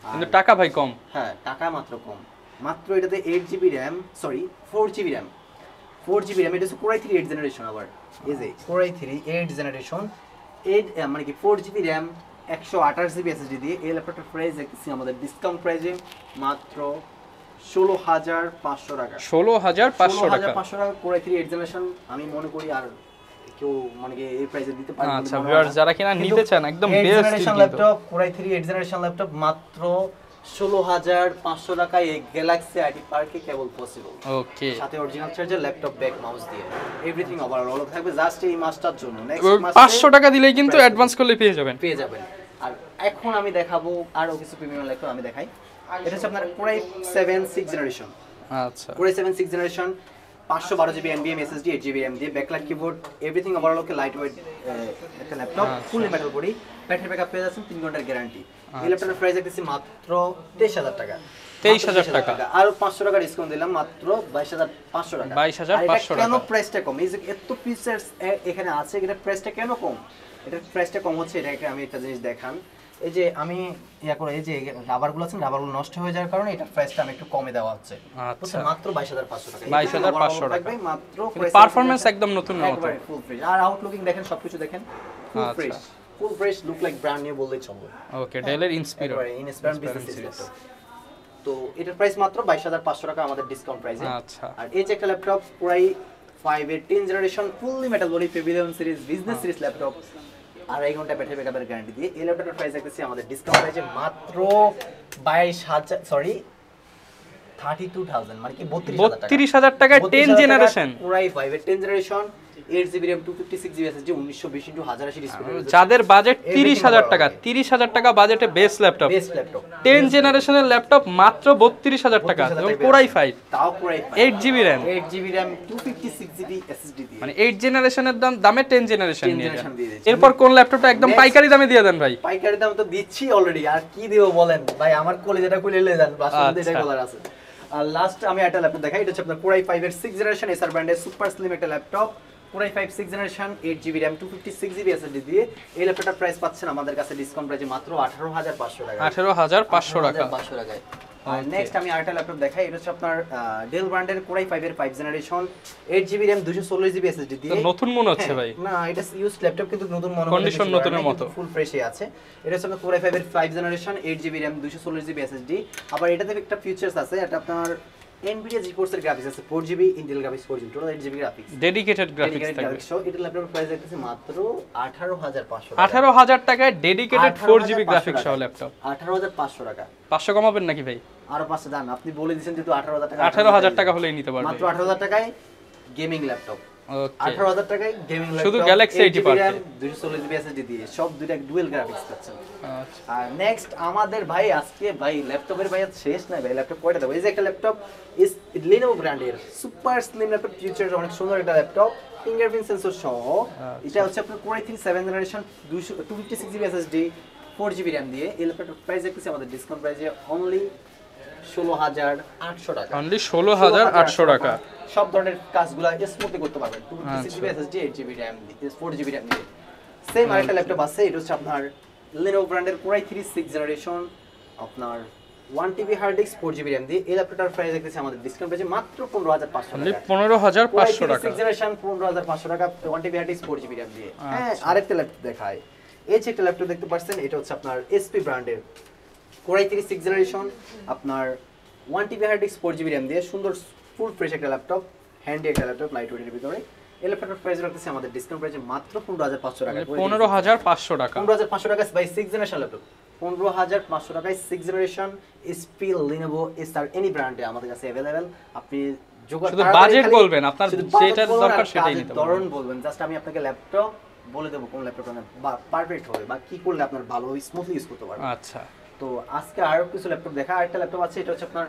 কিন্তু টাকা ভাই কম। হ্যাঁ, টাকা মাত্র কম। মাত্র এটাতে 8GB RAM, sorry 4GB RAM, 4GB RAM, এটা হচ্ছে Core i3 8th জেনারেশন। আবার এই যে Core i3 8th জেনারেশন 8 মানে কি 4GB RAM 128GB SSD দিয়ে এই ল্যাপটপটার প্রাইস দেখতেছি আমাদের ডিসকাউন্ট প্রাইসে মাত্র 16500 টাকা। 16500 টাকা Core i3 8th জেনারেশন আমি মনে করি আর কেউ মানে কি এই প্রাইসে দিতে পারবে না। আচ্ছা ভিউয়ার্স, যারা কিনা নিতে চান একদম best generation laptop, Core i3 8th generation laptop মাত্র 16500 টাকায় এই গ্যালাক্সি আইটি পার্কে কেবল পসিবল। ওকে, সাথে original charger, laptop back, mouse দিয়ে এভরিথিং ওভারঅল থাকবে জাস্ট এই মাসটার জন্য। নেক্সট মাসে 500 টাকা দিলেই কিন্তু অ্যাডভান্স করলে পেয়ে যাবেন। আর এখন আমি দেখাবো আরো কিছু প্রিমিয়াম ল্যাপটপ, আমি দেখাই। এটা হচ্ছে আপনার Core i7 6th জেনারেশন। আচ্ছা, Core i7 6th generation 512GB NVMe SSD 8GB RAM দিয়ে, ব্যাকলাইট কিবোর্ড, এভরিথিং ওভারঅল ওকে, লাইট ওয়েট একটা ল্যাপটপ, ফুল মেটাল বডি, ব্যাটারি ব্যাকআপ পেয়ে যাচ্ছেন 3 ঘন্টার গ্যারান্টি। এই ল্যাপটপের প্রাইস দেখতেছি মাত্র 23000 টাকা। 23000 টাকা, আর 500 টাকা ডিসকাউন্ট দিলাম, মাত্র 22500 টাকা। 22500 কেন টাকা প্রাইসটা কম? এই যে এত ফিচারস এখানে আছে, এটা প্রাইসটা কেন কম? এটা প্রাইসটা কম হচ্ছে, এটাকে আমি একটা জিনিস দেখান। এই যে আমি করে এই যে রাবারগুলো আছে, রাবারগুলো নষ্ট হয়ে যাওয়ার কারণে এটার প্রাইসটা আমি একটু কমে দেওয়া হচ্ছে। আচ্ছা, মাত্র 22500 টাকা। 22500 টাকা মাত্র, পারফরম্যান্স একদম নতুন মতো, একবারে ফুল ফ্রেশ। আর আউটলুকিং দেখেন, সবকিছু দেখেন, full fresh, full fresh, look like brand new বললেই চলে। ওকে, ডেলের ইন্সপিরো বিজনেস সিরিজ। তো এটার প্রাইস মাত্র 22500 টাকা আমাদের ডিসকাউন্ট প্রাইসে। আচ্ছা, আর এই যে একটা ল্যাপটপ পুরাই 5 এর 10th generation fully metal body pavilion series business series laptop, আর 1 ঘন্টা ব্যাটারি ব্যাকআপের গ্যারান্টি দিয়ে এই ল্যাপটপের প্রাইস দেখতেছি আমাদের ডিসকাউন্ট প্রাইসে মাত্র 22000, সরি 32000, মানে কি 32000 টাকায় 10 জেনারেশন পুরাই 5 এর 10th generation 8GB RAM 256GB SSD 1920x1080 display. যাদের বাজেট 30000 টাকা, 30000 টাকা বাজেটে বেস্ট ল্যাপটপ, 10 জেনারেশনের ল্যাপটপ মাত্র 32000 টাকা, এবং Core i5, তাও Core i5 8GB RAM 256GB SSD দিয়ে, মানে 8 জেনারেশনের দামে 10 জেনারেশন নিয়ে generation যান। দিয়ে দিচ্ছি। এরপর কোন ল্যাপটপটা একদম পাইকারি দামে দিয়ে দেন ভাই? পাইকারি দাম তো দিচ্ছি অলরেডি, আর কি দেব বলেন ভাই, আমার কলেজটা খুলে নিয়ে যান, বাসাতে এটা কলার আছে। আর লাস্ট আমি একটা ল্যাপটপ দেখাই, এটা হচ্ছে আপনার Core i5 এর 6th জেনারেশন এসআর ব্র্যান্ডের সুপার স্লিম একটা laptop, Core i5 6th generation 8GB RAM 256GB SSD দিয়ে এই ল্যাপটপটার প্রাইস পাচ্ছেন আমাদের কাছে ডিসকাউন্ট প্রাইসে মাত্র 18500 টাকা। 18500 টাকা। 500 টাকায়। আর নেক্সট আমি আরেকটা ল্যাপটপ দেখাই, এটা হচ্ছে আপনার ডেল ব্র্যান্ডের Core i5 এর 5th generation 8GB RAM 216GB SSD দিয়ে। নতুন মনে হচ্ছে ভাই। না, এটা ইউজড ল্যাপটপ কিন্তু নতুন মনে হচ্ছে, কন্ডিশন নতুনের মতো, ফুল ফ্রেশই আছে। এটা হচ্ছে আপনার Core i5 এর 5th generation 8GB RAM 216GB SSD। আবার এটাতে একটা ফিচারস আছে, এটা আপনার NVIDIA GeForce এর গ্রাফিক্স আছে 4GB, Intel graphics 4GB, total 8GB graphics, dedicated graphics থাকবে। সো এটা ল্যাপটপের প্রাইস দেখতেছি মাত্র 18500 টাকা। 18000 টাকায় ডেডিকেটেড 4GB গ্রাফিক্স সহ ল্যাপটপ, 18500 টাকা। 500 কমাবেন নাকি ভাই? আরো 500 দাম, আপনি বলে দিয়েছেন যেহেতু 18000 টাকা, 18000 টাকা হলেই নিতে পারবেন। মাত্র 18000 টাকায় গেমিং ল্যাপটপ, ওকে 18,000 টাকায় গেমিং ল্যাপটপ শুধু Galaxy 80 পাচ্ছে 240 জিবি এসএসডি দিয়ে সব দুইটা ডুয়াল গ্রাফিক্স পাচ্ছেন। আচ্ছা আর নেক্সট আমাদের ভাই আজকে ভাই ল্যাপটপের ভাই আর শেষ নাই ভাই, ল্যাপটপ কয়টা দেবো। এই যে একটা ল্যাপটপ Lenovo ব্র্যান্ডের সুপার স্লিম ল্যাপটপ, ফিউচার অনেক সুন্দর একটা ল্যাপটপ, ফিঙ্গারপ্রিন্ট সেন্সর সহ। এটা হচ্ছে আপনার Core i3 7th generation 256 GB SSD 4 GB RAM দিয়ে। এই ল্যাপটপের প্রাইস দেখতেছি আমাদের ডিসকাউন্ট প্রাইসে অনলি 16,800 টাকা। অনলি 16,800 টাকা। সব ধরনের কাজগুলো স্মুথলি করতে পারবেন 256 জিবি এসএসডি 8 জিবি র‍্যাম দিয়ে 4 জিবি র‍্যাম দিয়ে। সেম আরেকটা ল্যাপটপ আছে, এটা হচ্ছে আপনার Lenovo ব্র্যান্ডের Core i3 6th জেনারেশন আপনার 1 TB hard disk 4 GB RAM দিয়ে। এই ল্যাপটপটার প্রাইস দেখতেছি আমাদের ডিসকাউন্ট প্রাইসে মাত্র 15,500 অনলি টাকা। 15,500 টাকা। 6th জেনারেশন 15,500 টাকা 1 TB hard disk 4 GB RAM দিয়ে। হ্যাঁ আরেকটা ল্যাপটপ দেখাই, এই যে একটা ল্যাপটপ দেখতে পাচ্ছেন, এটা হচ্ছে আপনার HP ব্র্যান্ডের Core i3 6th জেনারেশন আপনার 1 TB hard disk 4 GB RAM দিয়ে সুন্দর ফুল ফ্রেশ একটা ল্যাপটপ, হ্যান্ডি একটা ল্যাপটপ, লাইট ওয়েটের ভিতরে। এই ল্যাপটপের প্রাইস রাখতেছি আমাদের ডিসকাউন্ট প্রাইসে মাত্র 15,500 টাকা। 15,500 টাকা। 15,500 টাকা বাই 6th জেনারেশন ল্যাপটপ। 15,500 টাকায় 6th generation HP Lenovo SR any ব্র্যান্ডে আমাদের কাছে अवेलेबल। আপনি শুধু বাজেট বলবেন, আপনার যেটা দরকার সেটাই নিতে পারবেন। ধরন বলবেন, জাস্ট আমি আপনাকে ল্যাপটপ বলে দেব কোন ল্যাপটপটা বা পারফেক্ট হবে বা কি করলে আপনার ভালো হবে, স্মুথলি ইউজ করতে পারবেন। আচ্ছা তো আজকে আরো কিছু ল্যাপটপ দেখা। আরেকটা ল্যাপটপ আছে, এটা হচ্ছে আপনার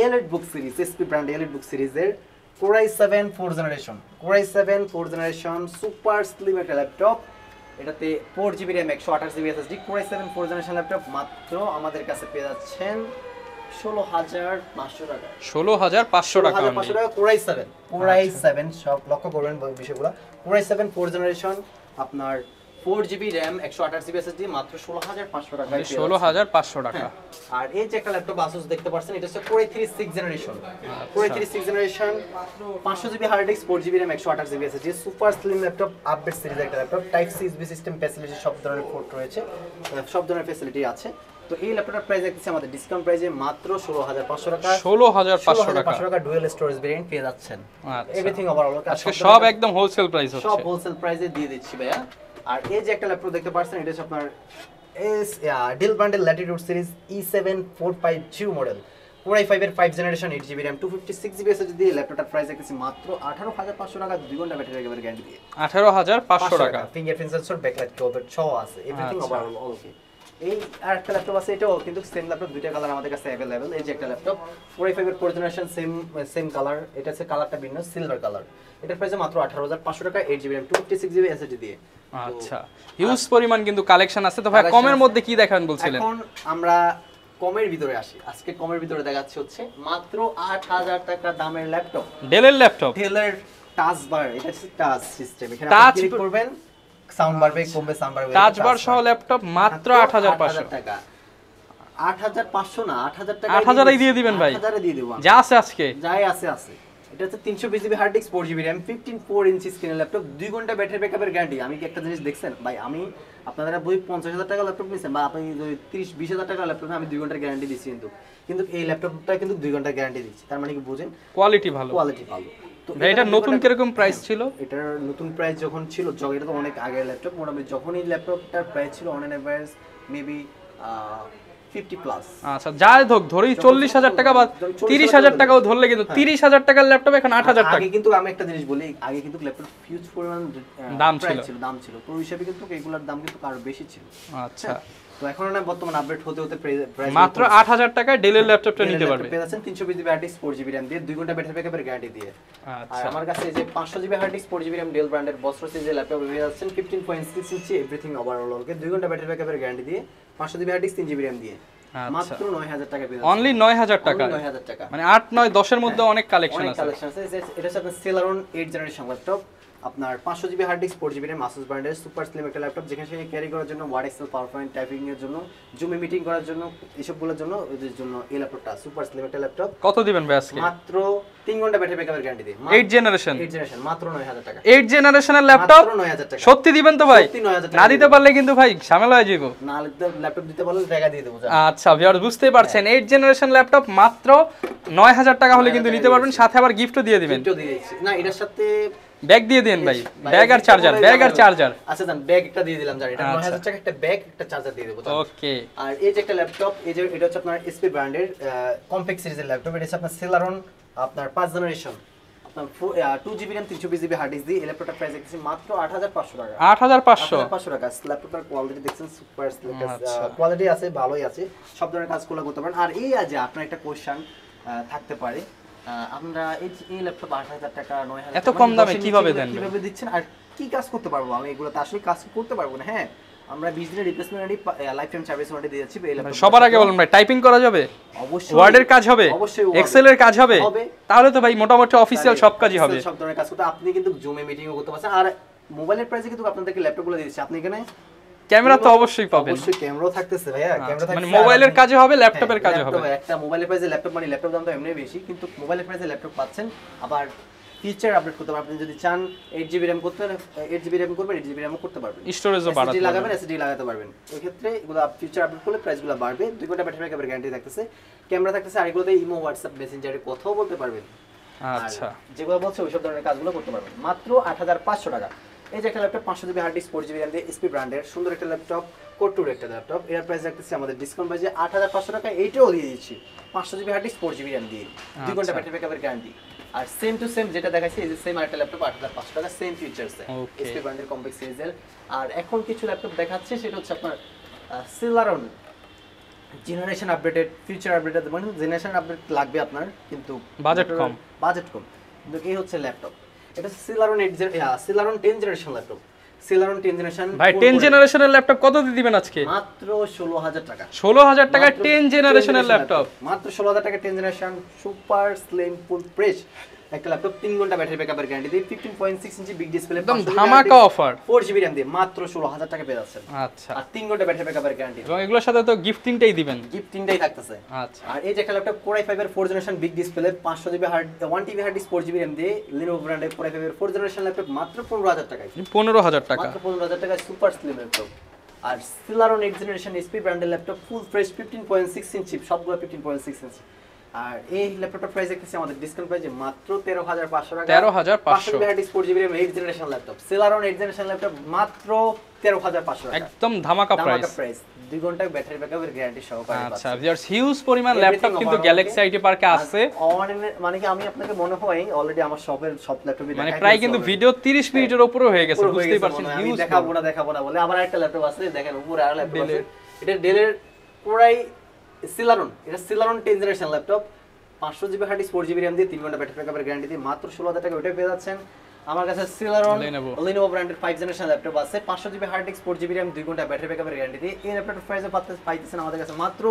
Elite Book series, SP brand Elite Book সিরিজের Core i7 4th generation, Core i7 4th generation super slim একটা ল্যাপটপ। এটাতে 4 GB RAM 128 GB SSD. Core i7 4th generation laptop মাত্র আমাদের কাছে পেয়ে যাচ্ছেন 16,500 টাকা। 16,500 টাকা। 16,500 টাকা Core i7 সব লক্ষ্য করবেন বিষয়গুলো। Core i7 4th জেনারেশন আপনার 4 জিবি র‍্যাম 128 জিবি এসএসডি মাত্র 16,500 টাকা। 16,500 টাকা। আর এই যে একটা ল্যাপটপ Asus দেখতে পাচ্ছেন, এটা হচ্ছে Core i3 6th generation. Core i3 6th generation 500 GB hard disk 4 GB RAM 128 GB SSD super slim laptop, update সিরিজের একটা laptop, type C USB system facility সব ধরনের পোর্ট রয়েছে, সব ধরনের ফ্যাসিলিটি আছে। তো এই ল্যাপটপটার প্রাইস দেখতেছি আমাদের ডিসকাউন্ট প্রাইসে মাত্র 16,500 টাকা। 16,500 টাকা ডুয়াল স্টোরেজ ভেরিয়েন্ট পেয়ে যাচ্ছেন। আচ্ছা এভরিথিং ওভারঅল আজকে সব একদম হোলসেল প্রাইস হচ্ছে, সব হোলসেল প্রাইসে দিয়ে দিচ্ছি ভাইয়া। আর এই যে একটা ল্যাপটপ দেখতে পাচ্ছেন, এটা হচ্ছে আপনার ডেল ব্র্যান্ডের Latitude series E7450 model, Core i5 এর 5th generation 8 GB RAM 256 GB SSD দিয়ে। ল্যাপটপটার প্রাইস দেখতেছি মাত্র 18,500 টাকা 2 ঘন্টা ব্যাটারি ব্যাকআপ গ্যারান্টি দিয়ে। 18,500 টাকা। ফিঙ্গারপ্রিন্ট সেন্সর, ব্যাকলাইট কভার সহ আছে, এভরিথিং ওভারঅল অল ওকে। এই আরেকটা ল্যাপটপ আছে, এটাও কিন্তু সেম ল্যাপটপ, দুইটা কালার আমাদের কাছে अवेलेबल। এই যে একটা ল্যাপটপ Core i5 এর 4th জেনারেশন সেম কালার, এটা হচ্ছে কালারটা ভিন্ন সিলভার কালার। এটার প্রাইস মাত্র 18,500 টাকা 8 জিবি র‍্যাম 256 জিবি এসএসডি দিয়ে। আচ্ছা হিউজ পরিমাণ কিন্তু কালেকশন আছে। তো ভাই কমের মধ্যে কি দেখাবেন বলছিলেন? এখন আমরা কমের ভিতরে আসি। আজকে কমের ভিতরে দেখাচ্ছি হচ্ছে মাত্র 8,000 টাকা দামের ল্যাপটপ, ডেলের ল্যাপটপ, ডেলের টাচ বার। এটা হচ্ছে টাচ সিস্টেম, এখানে টাচ আপনি ক্লিক করবেন সাউন্ড বাড়বে, কমবে, সাউন্ড বাড়বে। টাচ বার সহ ল্যাপটপ মাত্র 8,500 টাকা। 8,500 না, 8,000 টাকা 8,000 দিয়ে দিবেন ভাই। 8,000 দিয়ে দেব যা আছে আজকে, যাই আছে আছে। এটা হচ্ছে 320 GB hard disk 4 GB RAM 15.4 ইঞ্চি স্ক্রিনের ল্যাপটপ, 2 ঘন্টা ব্যাটারি ব্যাকআপের গ্যারান্টি। আমি কি একটা জিনিস দেখছেন ভাই, আমি আপনারা বই 50,000 টাকা ল্যাপটপ নিছেন বা আপনি 30-20,000 টাকা ল্যাপটপ আমি 2 ঘন্টার গ্যারান্টি দিচ্ছি, কিন্তু এই ল্যাপটপটা কিন্তু 2 ঘন্টার গ্যারান্টি দিচ্ছি। তার মানে কি বুঝেন, কোয়ালিটি ভালো, কোয়ালিটি ভালো। তো ভাই এটা নতুন কিরকম প্রাইস ছিল? এটার নতুন প্রাইস যখন ছিল, এটা তো অনেক আগের ল্যাপটপ, মোটামুটি যখন এই ল্যাপটপটার প্রাইস ছিল on an average maybe 50 plus. আচ্ছা যাই হোক ধরেই 40,000 টাকা বা 30,000 টাকাও ধরলে কিন্তু 30,000 টাকার ল্যাপটপ এখন 8,000 টাকা। আগে কিন্তু আমি একটা জিনিস বলি, আগে কিন্তু ল্যাপটপ হিউজ পরিমাণ দাম ছিল, তো ওই হিসাবে কিন্তু এগুলোর দাম কিন্তু আরো বেশি ছিল। আচ্ছা তো এখন না বর্তমান আপডেট হতে হতে প্রাইস মাত্র 8,000 টাকায় ডেলের ল্যাপটপটা নিতে পারবে। পেয়ে যাচ্ছেন 320 GB hard disk 4 GB RAM দিয়ে 2 ঘন্টা ব্যাটারি ব্যাকআপের গ্যারান্টি দিয়ে। আচ্ছা আর আমার কাছে এই যে 500 GB hard disk 4 GB RAM Dell ব্র্যান্ডের বস্ত্র সিরিজের ল্যাপটপ পেয়ে যাচ্ছেন 15.6 ইঞ্চি এভরিথিং ওভারঅল ওকে 2 ঘন্টা ব্যাটারি ব্যাকআপের গ্যারান্টি দিয়ে 500 GB hard disk 3 GB RAM দিয়ে মাত্র 9,000 টাকা পেয়ে যাচ্ছেন। অনলি 9,000 টাকা। 9,000 টাকা মানে 8 9 10 এর মধ্যে অনেক কালেকশন আছে। এটা হচ্ছে আপনার Celeron 8 জেনারেশন ল্যাপটপ, আপনার 500 GB hard disk 4 GB RAM Asus ব্র্যান্ডের সুপার স্লিম একটা ল্যাপটপ, যেখানে সেখানে ক্যারি করার জন্য ওয়ার্ড এক্সেল পাওয়ারপয়েন্ট টাইপিং এর জন্য জুম মিটিং করার জন্য এইসবগুলোর জন্য ওদের জন্য এই ল্যাপটপটা সুপার স্লিম একটা ল্যাপটপ। কত দিবেন ভাই আজকে? মাত্র 3 ঘন্টা ব্যাটারি ব্যাকআপের গ্যারান্টি দিই। 8 জেনারেশন মাত্র 9,000 টাকা। 8 জেনারেশনের ল্যাপটপ মাত্র 9,000 টাকা। সত্যি দিবেন তো ভাই? সত্যি 9,000 টাকা। না দিতে পারলে কিন্তু ভাই ঝামেলা হয়ে যাবে। না ল্যাপটপ দিতে পারলে টাকা দিয়ে দেব। আচ্ছা ভিউয়ার্স বুঝতেই পারছেন 8 জেনারেশন ল্যাপটপ মাত্র 9,000 টাকা হলে কিন্তু নিতে পারবেন, সাথে আবার গিফটও দিয়ে দিবেন। গিফটও দিয়ে দিচ্ছি। না এটার সাথে ব্যাগ দিয়ে দেন ভাই, ব্যাগ আর চার্জার। আচ্ছা জান ব্যাগ একটা দিয়ে দিলাম, জান এটা 9,000 টাকা, একটা ব্যাগ একটা চার্জার দিয়ে দেব। ওকে। আর এই যে একটা ল্যাপটপ, এই যে এটা হচ্ছে আপনার SP ব্র্যান্ডের কম্প্যাক্ট সিরিজের ল্যাপটপ, এটা হচ্ছে আপনার Celeron আপনার 5 জেনারেশন আপনার 2GB RAM 320GB hard disk দিয়ে এই ল্যাপটপটার প্রাইস দেখতেছি মাত্র 8500 টাকা। 8500 টাকা। ল্যাপটপটার কোয়ালিটি দেখছেন সুপার আচ্ছা। কোয়ালিটি আছে, ভালোই আছে, সব ধরনের কাজগুলো করতে পারেন। আর এই যে আপনার একটা কোশ্চেন থাকতে পারে, আমরা এই ল্যাপটপ 8000 টাকা 9000 এত কম দামে কিভাবে দেন, কিভাবে দিচ্ছেন আর কি কাজ করতে পারবো? আমি এগুলো তো আসলে কাজ করতে পারবো না। হ্যাঁ, আমরা 20 দিনের replacement life time service warranty দিয়ে যাচ্ছি এই ল্যাপটপ। সবার আগে বলুন ভাই, টাইপিং করা যাবে? অবশ্যই। ওয়ার্ডের কাজ হবে? অবশ্যই। এক্সেল এর কাজ হবে? তাহলে তো ভাই মোটামুটি অফিসিয়াল সব কাজই হবে। সব ধরনের কাজ করতে আপনি কিন্তু জুমে মিটিংও করতে পারছেন। আর মোবাইলের প্রাইসে কিন্তু আপনাদেরকে ল্যাপটপগুলো দিয়ে দিচ্ছি। আপনি এখানে ক্যামেরা তো অবশ্যই পাবেন। অবশ্যই ক্যামেরাও থাকতেছে ভাইয়া, ক্যামেরা থাকতেছে। মানে মোবাইলের কাজে হবে, ল্যাপটপের কাজে হবে। একটা মোবাইলের প্রাইসে ল্যাপটপ মানে ল্যাপটপ দাম তো এমনি বেশি, কিন্তু মোবাইলের প্রাইসে ল্যাপটপ পাচ্ছেন। আবার ফিচার আপডেট করতে পারবেন। আপনি যদি চান 8GB RAM করতে, 8GB RAM করবেন, 8GB RAM করতে পারবেন। স্টোরেজও বাড়াতে পারবেন, লাগাবেন, SSD লাগাতে পারবেন। ওই ক্ষেত্রে এগুলো ফিচার আপডেট করলে প্রাইসগুলো বাড়বে। 2 ঘন্টা ব্যাটারি ব্যাকআপের গ্যারান্টি থাকতেছে, ক্যামেরা থাকতেছে, আর এগুলোতে ইমো, হোয়াটসঅ্যাপ, মেসেঞ্জারে কথাও বলতে পারবেন। আচ্ছা, যেগুলো বলছে ওইসব ধরনের কাজগুলো করতে পারবেন মাত্র 8500 টাকা। এই যে একটা laptop 500GB hard disk 4GB RAM দিয়ে এসপি ব্র্যান্ডের সুন্দর একটা ল্যাপটপ, কোর একটা ল্যাপটপ। এর প্রাইস রাখতেছি আমাদের ডিসকাউন্ট প্রাইসে 8500 টাকা। এইটাও দিয়ে দিচ্ছি 500GB hard disk 4GB RAM দিয়ে, 2 ঘন্টা ব্যাটারি ব্যাকআপের গ্যারান্টি। আর সেম টু সেম যেটা দেখাইছি, এই যে সেম আরেকটা ল্যাপটপ 8500 টাকা, সেম ফিচারসে এসপি ব্র্যান্ডের কমপ্লেক্স সিরিজের। আর এখন কিছু ল্যাপটপ দেখাচ্ছে, সেটা হচ্ছে আপনার celeron generation updated, feature updated, মানে জেনারেশন আপডেট লাগবে আপনার, কিন্তু বাজেট কম। কিন্তু এই হচ্ছে ল্যাপটপ, এটা সিলারন 10 জেনারেশন ল্যাপটপ। সিলারন 10 জেনারেশন ভাই 10 জেনারেশনের ল্যাপটপ কত দিয়ে দিবেন আজকে? মাত্র 16000 টাকা। 16000 টাকা 10 জেনারেশনের ল্যাপটপ, মাত্র 16000 টাকা 10 জেনারেশন সুপার স্লিম ফুল ফ্রেশ একটা ল্যাপটপ, 3 ঘন্টা ব্যাটারি ব্যাকআপের গ্যারান্টি দিয়ে, 15.6 ইঞ্চি বিগ ডিসপ্লে, একদম ধামাকা অফার, 4GB RAM দিয়ে মাত্র 16000 টাকা পেয়ে যাচ্ছেন। আচ্ছা, আর 3 ঘন্টা ব্যাটারি ব্যাকআপের গ্যারান্টি, এবং এগুলোর সাথে তো গিফট তিনটাই দিবেন। গিফট তিনটাই থাকতেছে। আচ্ছা, আর এই যে একটা ল্যাপটপ Core i5 এর 4 generation big display, 500GB hard 1TB hard disk 4GB RAM দিয়ে Lenovo ব্র্যান্ডের Core i5 এর 4 জেনারেশন ল্যাপটপ মাত্র 15000 টাকায়। 15000 টাকা, মাত্র 15000 টাকায় সুপার স্লিম ল্যাপটপ। আর Celeron 8 জেনারেশন SP ব্র্যান্ডের ল্যাপটপ ফুল ফ্রেশ 15.6 ইঞ্চি, সবগুলো 15.6 ইঞ্চি। আর এই ল্যাপটপটার প্রাইস দেখতেছি আমাদের ডিসকাউন্ট প্রাইসে মাত্র 13500 টাকা। 13500 500GB hard disk 4GB RAM 8 generation laptop, Celeron 8 generation laptop মাত্র 13500 টাকা, একদম ধামাকা প্রাইস। 2 ঘন্টা ব্যাটারি ব্যাকআপের গ্যারান্টি সহকারে। আচ্ছা, ভিউয়ার্স হিউজ পরিমাণ ল্যাপটপ কিন্তু গ্যালাক্সি আইটি পার্কে আছে। মানে কি আমি আপনাকে মনে হয় অলরেডি আমার শপের সব ল্যাপটপই মানে প্রায় কিন্তু ভিডিও 30 মিনিটের উপরে হয়ে গেছে, বুঝতেই পারছেন। হিউজ দেখাবো না বলে আমার একটা ল্যাপটপ আছে, দেখেন উপরে আর ল্যাপটপ আছে, এটা ডেলের পুরাই Celeron, এটা Celeron 10 generation laptop, 500GB hard disk 4GB RAM দিয়ে 3 ঘন্টা ব্যাটারি ব্যাকআপের গ্যারান্টি দিয়ে মাত্র 16000 টাকা ওটা পেয়ে যাচ্ছেন। আমার কাছে Celeron Lenovo ব্র্যান্ডের 5 জেনারেশন ল্যাপটপ আছে, 500GB hard disk 4GB RAM 2 ঘন্টা ব্যাটারি ব্যাকআপের গ্যারান্টি দিয়ে। এই ল্যাপটপের প্রাইসে পাইতেছেন আমাদের কাছে মাত্র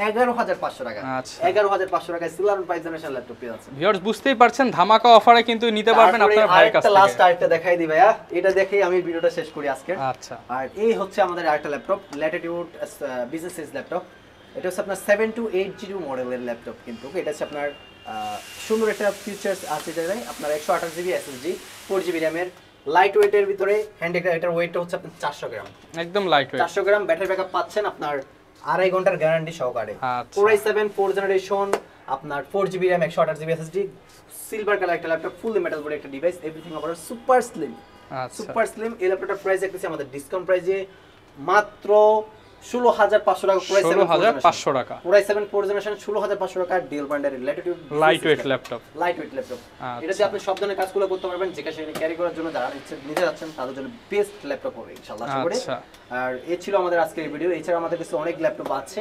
11500 টাকা। আচ্ছা, 11500 টাকায় Celeron 5 জেনারেশন ল্যাপটপ পেয়ে যাচ্ছেন। ভিউয়ার্স বুঝতেই পারছেন, ধামাকা অফারে কিন্তু নিতে পারবেন আপনার ভাইয়ের কাছ থেকে। লাস্ট আরেকটা দেখাই দিই ভাইয়া, এটা দেখেই আমি ভিডিওটা শেষ করি আজকে। আচ্ছা, আর এই হচ্ছে আমাদের আরেকটা laptop, Latitude business series laptop. এটা হচ্ছে আপনার 7280 মডেলের ল্যাপটপ, কিন্তু এটা হচ্ছে আপনার সুন্দর একটা ফিচার্স আছে, এটাই আপনার 128GB SSD 4GB RAM এর, লাইট ওয়েটের ভিতরে, এটার ওয়েটটা হচ্ছে আপনার 400 গ্রাম, একদম লাইট ওয়েট, 400 গ্রাম ব্যাটারি ব্যাকআপ পাচ্ছেন আপনার 2.5 ঘন্টার গ্যারান্টি সহকারে। আচ্ছা, Core i7 4 জেনারেশন, আপনার 4GB RAM 128GB SSD, silver colour একটা ল্যাপটপ, ফুল মেটাল বডি একটা device, everything overall super slim. আচ্ছা, সুপার স্লিম এই ল্যাপটপটার প্রাইস দেখতেছি আমাদের ডিসকাউন্ট প্রাইসে মাত্র 16500 টাকা। 16500 টাকা, Core i7 4 জেনারেশন 16500 টাকা, ডেল ব্র্যান্ডের ল্যাটিটিউড লাইট ওয়েট ল্যাপটপ। এটাতে আপনি সব ধরনের কাজগুলো করতে পারবেন, যেটা সেখানে ক্যারি করার জন্য যারা নিতে যাচ্ছেন তাদের জন্য বেস্ট ল্যাপটপ হবে ইনশাআল্লাহ আশা করি। আর এই ছিল আমাদের আজকের ভিডিও। এছাড়া আমাদের কাছে অনেক ল্যাপটপ আছে,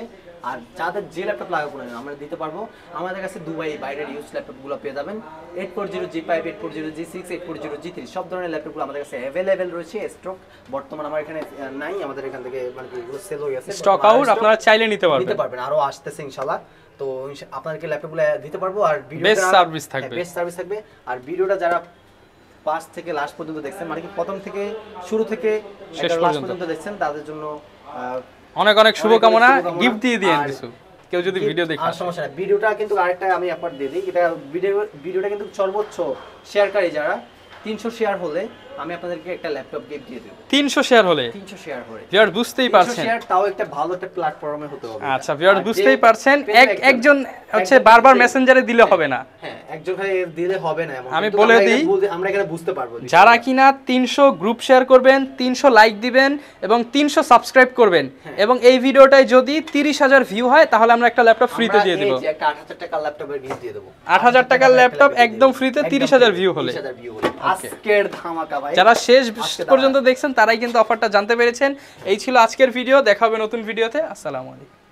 আর যাদের যে ল্যাপটপ লাগবে না আমরা দিতে পারবো। আমাদের কাছে দুবাই বাইরের ইউজ ল্যাপটপগুলো পেয়ে যাবেন, 840G5, 840G6, 840G3 সব ধরনের ল্যাপটপগুলো আমাদের কাছে অ্যাভেলেবেল রয়েছে। স্টক বর্তমান আমার এখানে নাই, আমাদের এখান থেকে মানে এগুলো সেল হয়ে গেছে, স্টক আউট, আপনারা চাইলে নিতে পারবেন, আরো আসতেছে ইনশাআল্লাহ। তো আপনাদেরকে ল্যাপটপগুলো দিতে পারবো, আর বেস্ট সার্ভিস থাকবে। আর ভিডিওটা যারা ফার্স্ট থেকে লাস্ট পর্যন্ত দেখছেন, মানে কি প্রথম থেকে শুরু থেকে শেষ পর্যন্ত দেখছেন, তাদের জন্য অনেক অনেক শুভকামনা। গিফট দিয়ে দিয়েন কিছু, কেউ যদি ভিডিও দেখে। আর সমস্যা না, ভিডিওটা কিন্তু আরেকটা আমি একবার দিয়ে দিই, এটা ভিডিওটা কিন্তু সর্বোচ্চ শেয়ারকারী যারা 300 শেয়ার হলে আমি আপনাদেরকে একটা ল্যাপটপ গিফট দিয়ে দেব 300 শেয়ার হলে। 300 শেয়ার হলে ভিউয়ার বুঝতেই পারছেন, শেয়ার তাও একটা ভালো একটা প্ল্যাটফর্মে হতে হবে। আচ্ছা ভিউয়ার বুঝতেই পারছেন, একজন হচ্ছে বারবার মেসেঞ্জারে দিলে হবে না। হ্যাঁ, একজন খালি দিলে হবে না এমন। আমি বলে দিই, আমরা এখানে বুঝতে পারবো যারা কিনা 300 গ্রুপ শেয়ার করবেন, 300 লাইক দিবেন এবং 300 সাবস্ক্রাইব করবেন এবং এই ভিডিওটায় যদি 30,000 ভিউ হয় তাহলে আমরা একটা ল্যাপটপ ফ্রিতে দিয়ে দেব। একটা 8,000 টাকার ল্যাপটপের গিফট দিয়ে দেব। 8,000 টাকার ল্যাপটপ একদম ফ্রিতে 30,000 ভিউ হলে। আজকের ধামাকা ভাই। যারা শেষ পর্যন্ত দেখছেন তারাই কিন্তু অফারটা জানতে পেরেছেন। এই ছিল আজকের ভিডিও, দেখা হবে নতুন ভিডিওতে। আসসালামু আলাইকুম।